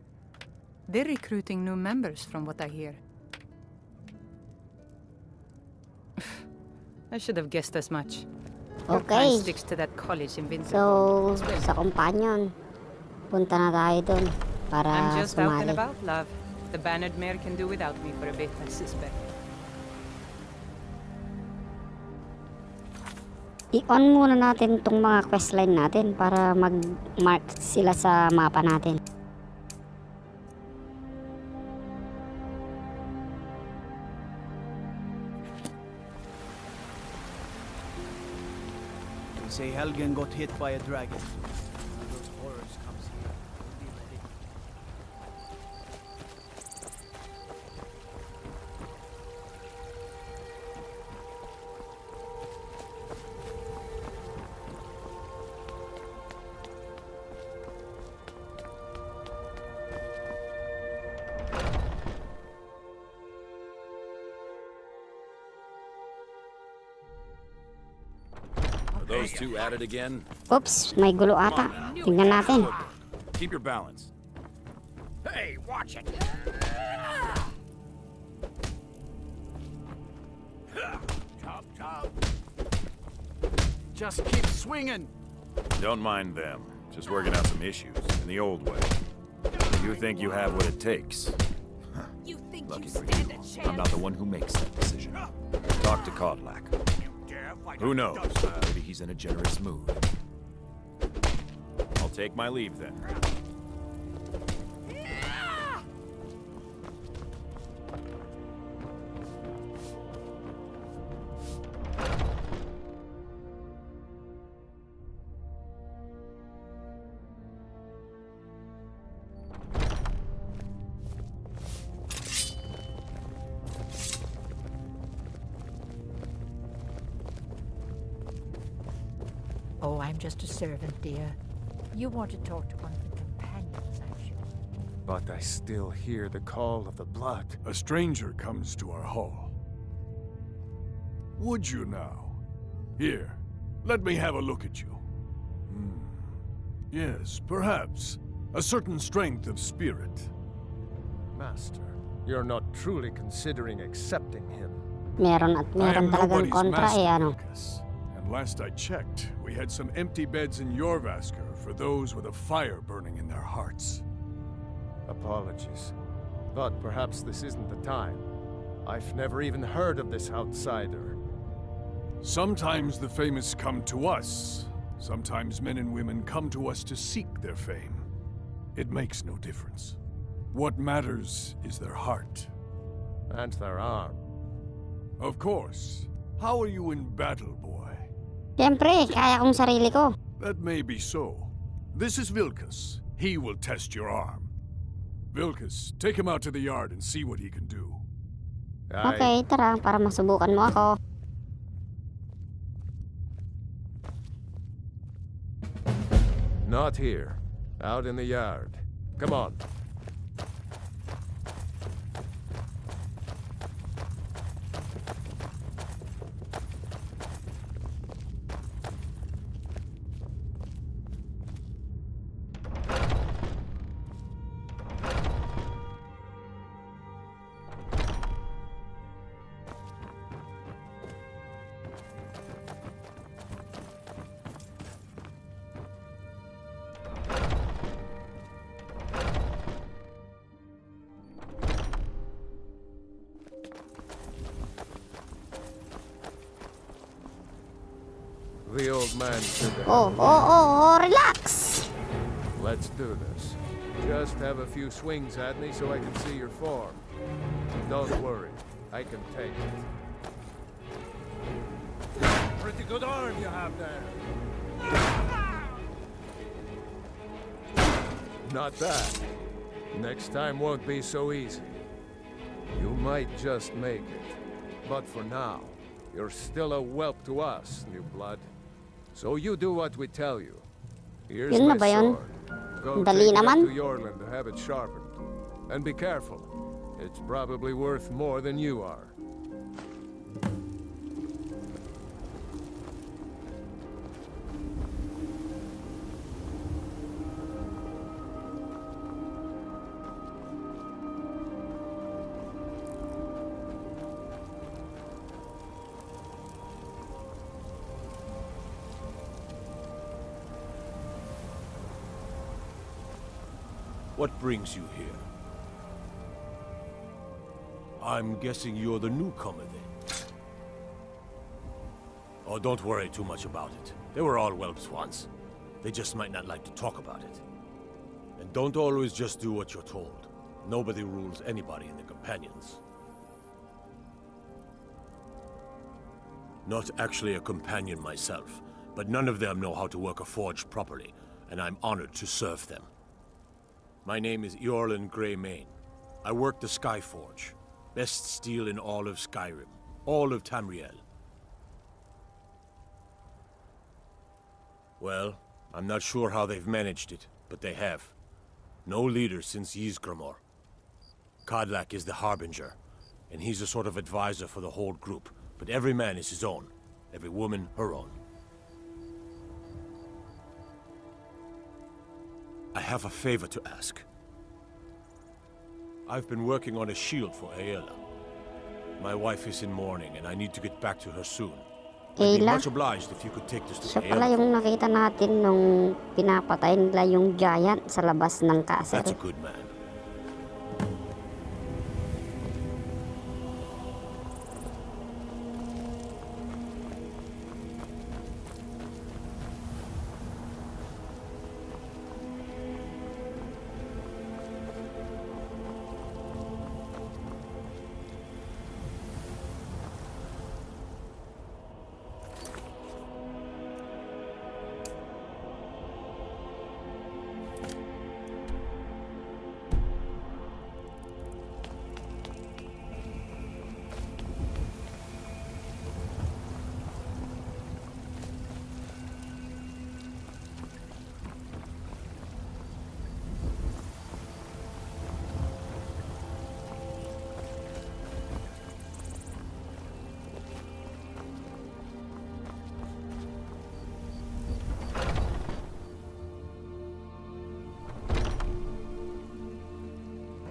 They're recruiting new members from what I hear. I should have guessed as much. Your Okay. kind sticks to that college in Winter. So, sa companion, punta na tayo dun para I'm just out and sumali. about, love. The Bannered Mare can do without me for a bit, I suspect. I-on muna natin tong mga questline natin para mag-mark sila sa mapa natin. They say Helgen got hit by a dragon. One of those horrors comes here. Be ready. Are those two at it again? Oops, may gulo ata. Tingnan natin. Keep your balance. Hey, watch it! Chop, chop. Just keep swinging. Don't mind them. Just working out some issues in the old way. You think you have what it takes? You think Lucky you for stand you. a chance? I'm not the one who makes that decision. Talk to Kodlak. Who knows? Maybe he's in a generous mood. I'll take my leave then. Oh, I'm just a servant, dear. You want to talk to one of the companions, I'm sure. But I still hear the call of the blood. A stranger comes to our hall. Would you now? Here, let me have a look at you. Yes, perhaps. A certain strength of spirit. Master, you're not truly considering accepting him. Meron at I am meron talagang nobody's kontra eh, master, ano. Lucas. And last I checked, we had some empty beds in Jorvasker for those with a fire burning in their hearts. Apologies. But perhaps this isn't the time. I've never even heard of this outsider. Sometimes the famous come to us. Sometimes men and women come to us to seek their fame. It makes no difference. What matters is their heart. And their arm. Of course. How are you in battle, boy? Siyempre, kaya kong sarili ko. That may be so. This is Vilkas. He will test your arm. Vilkas, take him out to the yard and see what he can do. Okay, tara, para masubukan mo ako. Not here. Out in the yard. Come on. The old man said that. Oh, relax! Let's do this. Just have a few swings at me so I can see your form. Don't worry, I can take it. Pretty good arm you have there. Not that. Next time won't be so easy. You might just make it. But for now, you're still a whelp to us, new blood. So you do what we tell you. Here's Yun na my ba yun? sword. Go Dali take it up naman. to Yorland to have it sharpened. And be careful. It's probably worth more than you are. What brings you here? I'm guessing you're the newcomer then. Oh, don't worry too much about it. They were all whelps once. They just might not like to talk about it. And don't always just do what you're told. Nobody rules anybody in the companions. Not actually a companion myself, but none of them know how to work a forge properly, and I'm honored to serve them. My name is Yorland Greymane. I work the Skyforge. Best steel in all of Skyrim. All of Tamriel. Well, I'm not sure how they've managed it, but they have. No leader since Ysgramor. Kodlak is the Harbinger, and he's a sort of advisor for the whole group, but every man is his own. Every woman her own. I have a favor to ask. I've been working on a shield for Aela. My wife is in mourning, and I need to get back to her soon. I'd be Aela? much obliged if you could take this to Siya pala Aela. yung nakita natin nung pinapatay nila yung giant sa labas ng castle. That's a good man.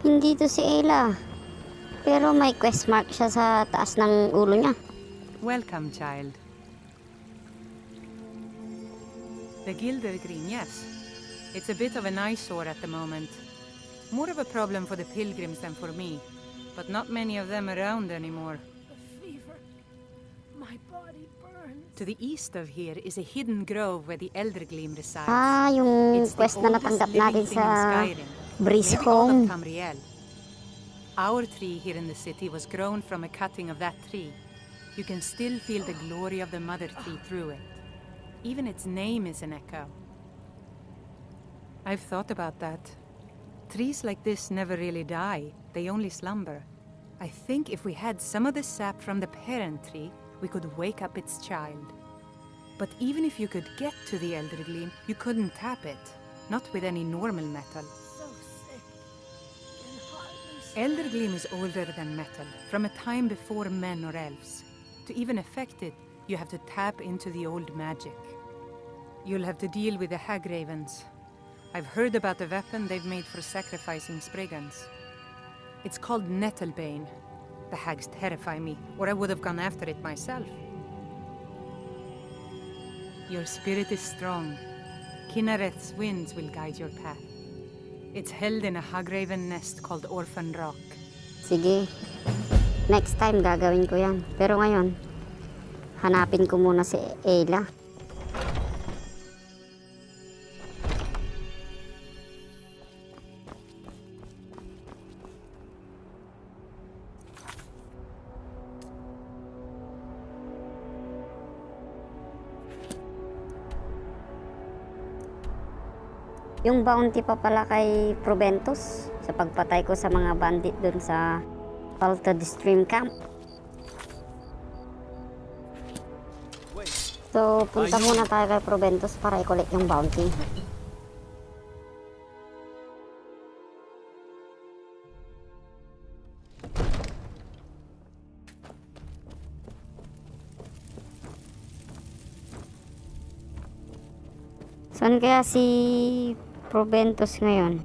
Hindi to si Ayla. Pero may quest mark siya sa taas ng ulo niya. Welcome, child. The Gildergreen, yes. It's a bit of an eyesore at the moment. More of a problem for the pilgrims than for me. But not many of them around anymore. The fever. My body burns. To the east of here is a hidden grove where the Eldergleam resides. Ah, yung It's the quest na oldest natanggap living natin thing in sa Skyrim. Breeze Maybe all of Home. Tamriel. Our tree here in the city was grown from a cutting of that tree. You can still feel the glory of the mother tree through it. Even its name is an echo. I've thought about that. Trees like this never really die. They only slumber. I think if we had some of the sap from the parent tree, we could wake up its child. But even if you could get to the Eldergleam, you couldn't tap it. Not with any normal metal. Eldergleam is older than metal, from a time before men or elves. To even affect it, you have to tap into the old magic. You'll have to deal with the hag ravens. I've heard about the weapon they've made for sacrificing Spriggans. It's called Nettlebane. The hags terrify me, or I would have gone after it myself. Your spirit is strong. Kinareth's winds will guide your path. It's held in a hagraven nest called Orphan Rock. Sige. Next time gagawin ko yan. Pero ngayon, hanapin ko muna si Ayla. Yung bounty pa pala kay Proventus sa pagpatay ko sa mga bandit dun sa Paltad Stream Camp. So, punta muna tayo kay Proventus para i-collect yung bounty. Saan kaya si Proventus ngayon?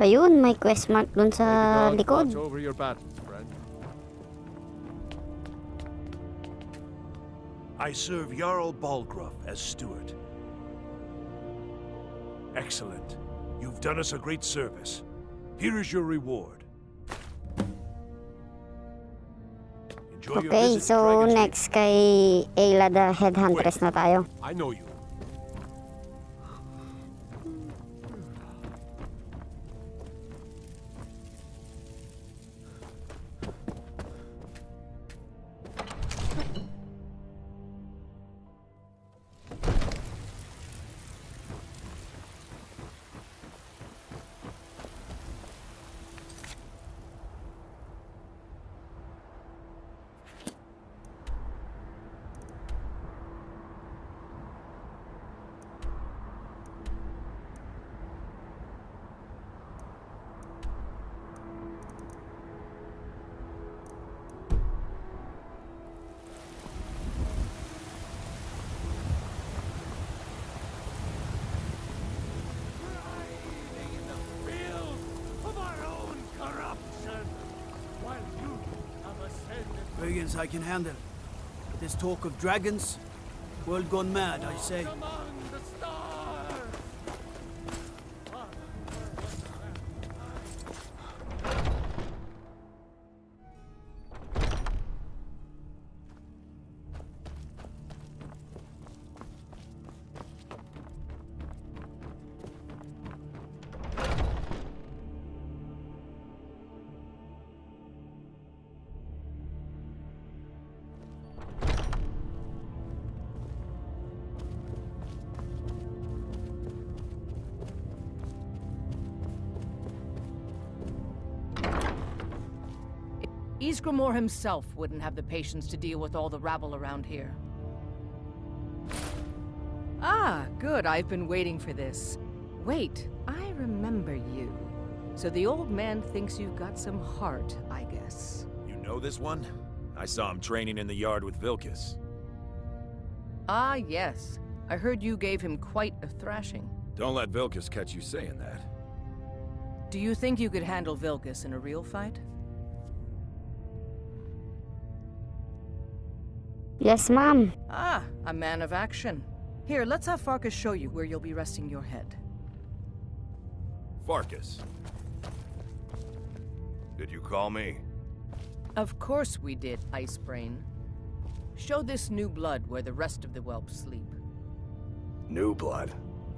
Ayun, may quest mark dun sa likod. Watch over your battles, friend. I serve Jarl Balgruuf as steward. Excellent. You've done us a great service. Here is your reward. Enjoy your Okay, visit to so Dragonsreach. next kay Ayla the Headhuntress na tayo. I know you. Brigands I can handle. This talk of dragons, world gone mad, I say. Ysgramor himself wouldn't have the patience to deal with all the rabble around here. Ah, good. I've been waiting for this. Wait, I remember you. So the old man thinks you've got some heart, I guess. You know this one? I saw him training in the yard with Vilkas. Ah, yes. I heard you gave him quite a thrashing. Don't let Vilkas catch you saying that. Do you think you could handle Vilkas in a real fight? Yes, ma'am. Ah, a man of action. Here, let's have Farkas show you where you'll be resting your head. Farkas. Did you call me? Of course we did, Icebrain. Show this new blood where the rest of the whelps sleep. New blood?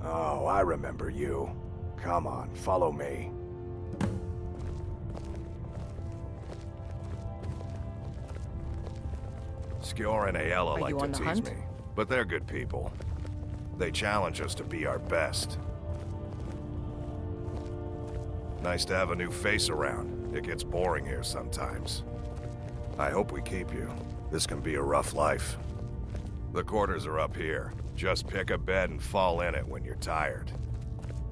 Oh, I remember you. Come on, follow me. Skjor and Aella Are like you to on the tease hunt? me, but they're good people. They challenge us to be our best. Nice to have a new face around. It gets boring here sometimes. I hope we keep you. This can be a rough life. The quarters are up here. Just pick a bed and fall in it when you're tired.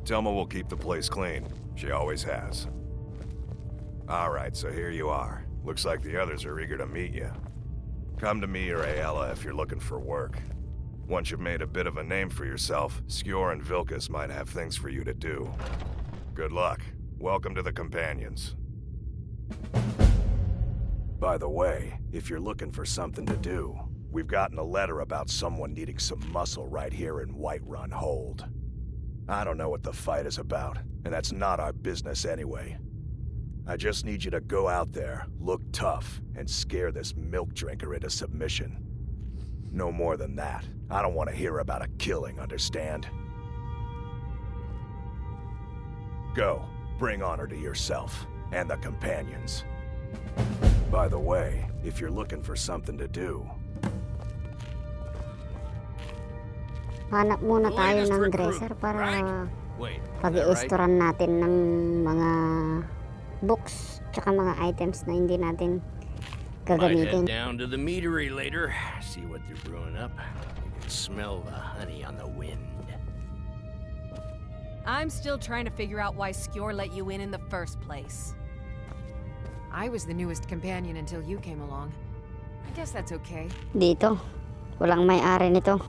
Telma will keep the place clean. She always has. All right, so here you are. Looks like the others are eager to meet you. Come to me or Aella if you're looking for work. Once you've made a bit of a name for yourself, Skjor and Vilkas might have things for you to do. Good luck. Welcome to the Companions. By the way, if you're looking for something to do, we've gotten a letter about someone needing some muscle right here in Whiterun Hold. I don't know what the fight is about, and that's not our business anyway. I just need you to go out there, look tough, and scare this milk drinker into submission. No more than that. I don't want to hear about a killing, understand? Go. Bring honor to yourself, and the Companions. By the way, if you're looking for something to do... Hanap muna tayo ng dresser para pag-i-storan natin ng mga books tsaka mga items na hindi natin Might gagamitin. head down to the meadery later, see what they're brewing up. You can smell the honey on the wind. I'm still trying to figure out why Skjor let you in the first place. I was the newest companion until you came along. I guess that's okay. Dito, walang may-ari nito.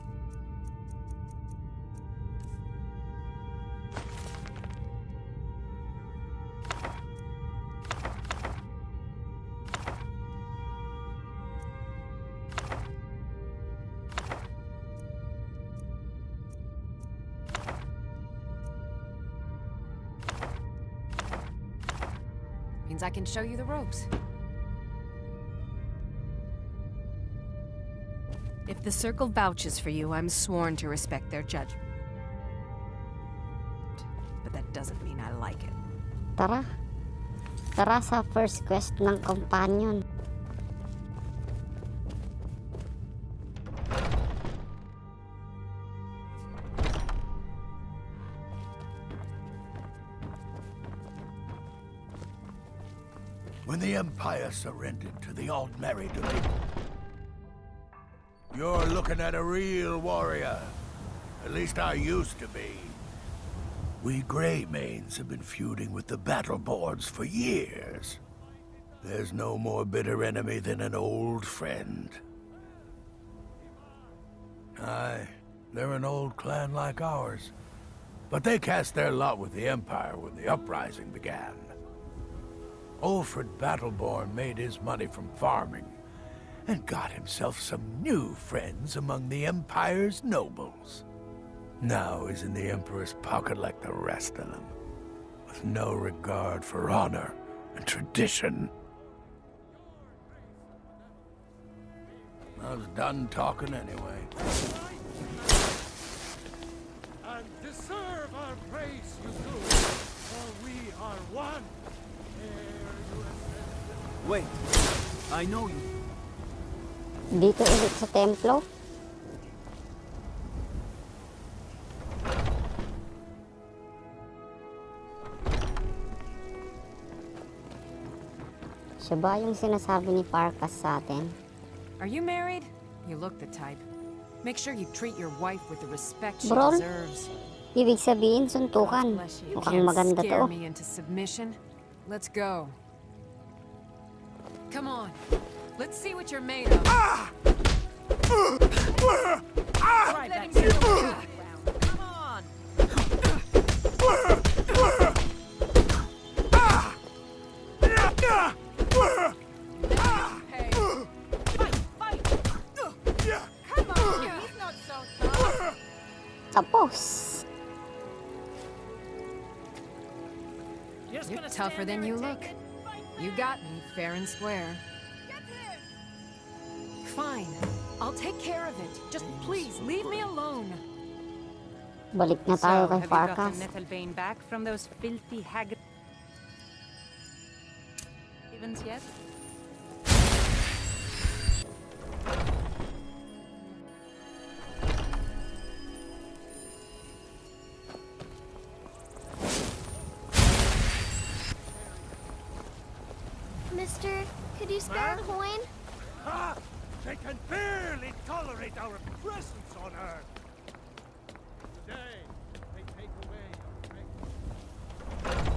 Means I can show you the ropes. If the Circle vouches for you, I'm sworn to respect their judgment. But that doesn't mean I like it. Tara. Tara sa first quest ng companion. When the Empire surrendered to the Alt-Married Dominion, you're looking at a real warrior. At least I used to be. We Greymanes have been feuding with the Battleborns for years. There's no more bitter enemy than an old friend. Aye, they're an old clan like ours. But they cast their lot with the Empire when the uprising began. Ulfred Battleborn made his money from farming, and got himself some new friends among the Empire's nobles. Now he's in the Emperor's pocket like the rest of them, with no regard for honor and tradition. I was done talking anyway. And deserve our praise you do, for we are one. Wait, I know you. Dito ulit sa templo. Siya ba yung sinasabi ni Farkas sa atin? Are you married? You look the type. Make sure you treat your wife with the respect she Bro, deserves. ibig sabihin suntukan. Mukhang maganda Scare to. me into submission. Let's go. Come on. Let's see what you're made of. Right, Letting that's go. it. Come on. tapos. You're tougher than you look. You got me fair and square. Fine. I'll take care of it. Just please leave me alone. Balik na tayo So, kay have you gotten Farkas. Nettlebane back from those filthy hag ravens yet? Mister, could you spare a coin? Ha! They can barely tolerate our presence on Earth. Today, they take away our strength.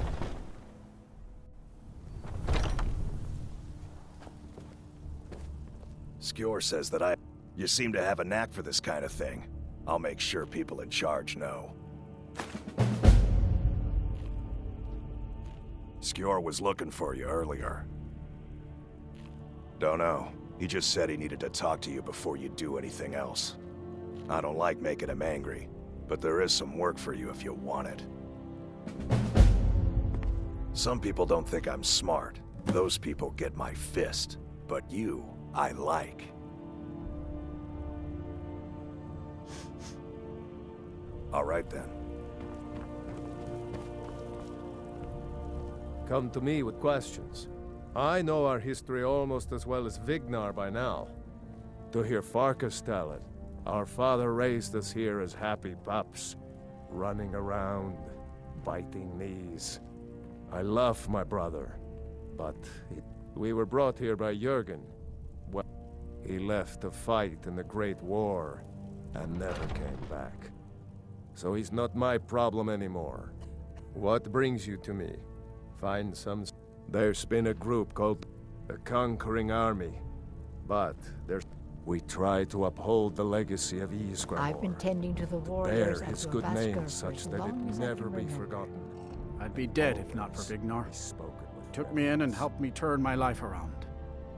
Skjor says that You seem to have a knack for this kind of thing. I'll make sure people in charge know. Skjor was looking for you earlier. Don't know. He just said he needed to talk to you before you do anything else. I don't like making him angry, but there is some work for you if you want it. Some people don't think I'm smart. Those people get my fist. But you, I like. All right then. Come to me with questions. I know our history almost as well as Vignar by now. To hear Farkas tell it, our father raised us here as happy pups, running around, biting knees. I love my brother, but we were brought here by Jürgen. Well, he left to fight in the Great War and never came back. So he's not my problem anymore. What brings you to me? Find some... There's been a group called the Conquering Army, but we try to uphold the legacy of Ysgramor. I've been tending to the Bear warriors his at good Vasker name for such as that it long as I never can be remember. forgotten. I'd be dead if not for Vignar. He took me in and helped me turn my life around.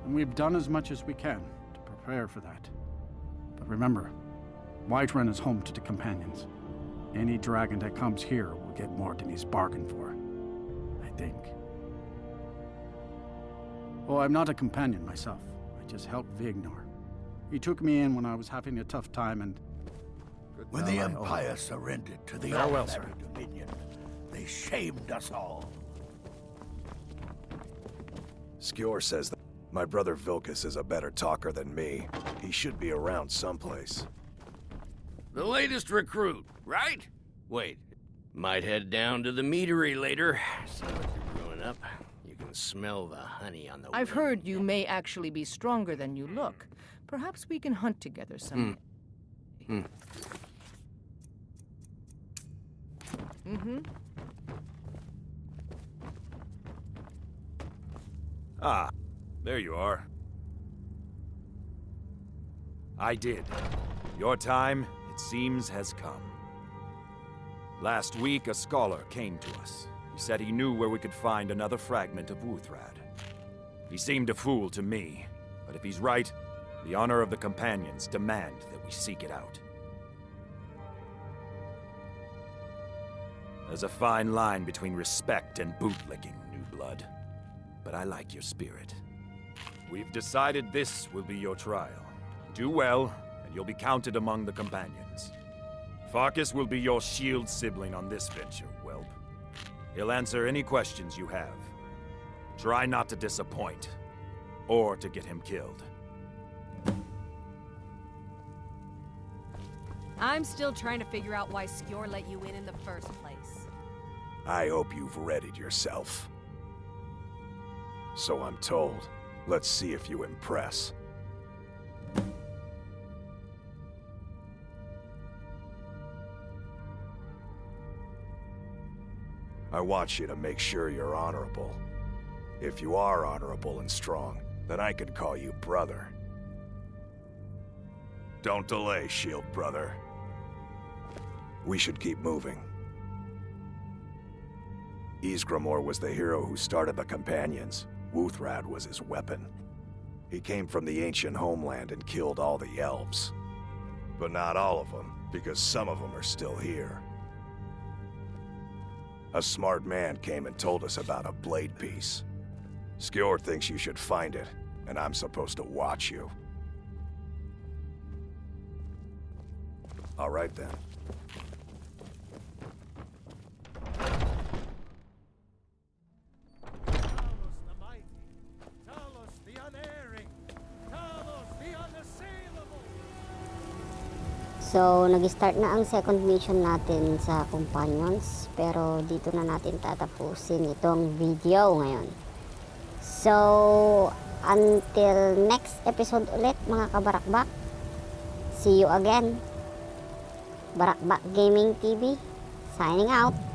And we've done as much as we can to prepare for that. But remember, Whiterun is home to the companions. Any dragon that comes here will get more than he's bargained for. I think. Oh, I'm not a companion myself. I just helped Vignar. He took me in when I was having a tough time and... When the Empire surrendered to the Farewell, Ordinary Dominion, they shamed us all. Skjor says that my brother Vilkas is a better talker than me. He should be around someplace. The latest recruit, right? Wait, might head down to the meadery later. See what you're brewing up. You can smell the honey on the I've wind. heard you may actually be stronger than you look. Perhaps we can hunt together someday. Ah, there you are. I did. Your time, it seems, has come. Last week, a scholar came to us. He said he knew where we could find another fragment of Wuuthrad. He seemed a fool to me, but if he's right, the honor of the Companions demand that we seek it out. There's a fine line between respect and bootlicking, new blood. But I like your spirit. We've decided this will be your trial. Do well, and you'll be counted among the Companions. Farkas will be your shield sibling on this venture, whelp. He'll answer any questions you have. Try not to disappoint, or to get him killed. I'm still trying to figure out why Skjor let you in the first place. I hope you've readied yourself. So I'm told. Let's see if you impress. I want you to make sure you're honorable. If you are honorable and strong, then I could call you brother. Don't delay, Shield Brother. We should keep moving. Ysgramor was the hero who started the Companions. Wuuthrad was his weapon. He came from the ancient homeland and killed all the elves. but not all of them, because some of them are still here. A smart man came and told us about a blade piece. Skjord thinks you should find it, and I'm supposed to watch you. All right then. So, nag-start na ang second mission natin sa companions, pero dito na natin tatapusin itong video ngayon. So, until next episode ulit mga kabarakbak, see you again. Barakbak Gaming TV, signing out.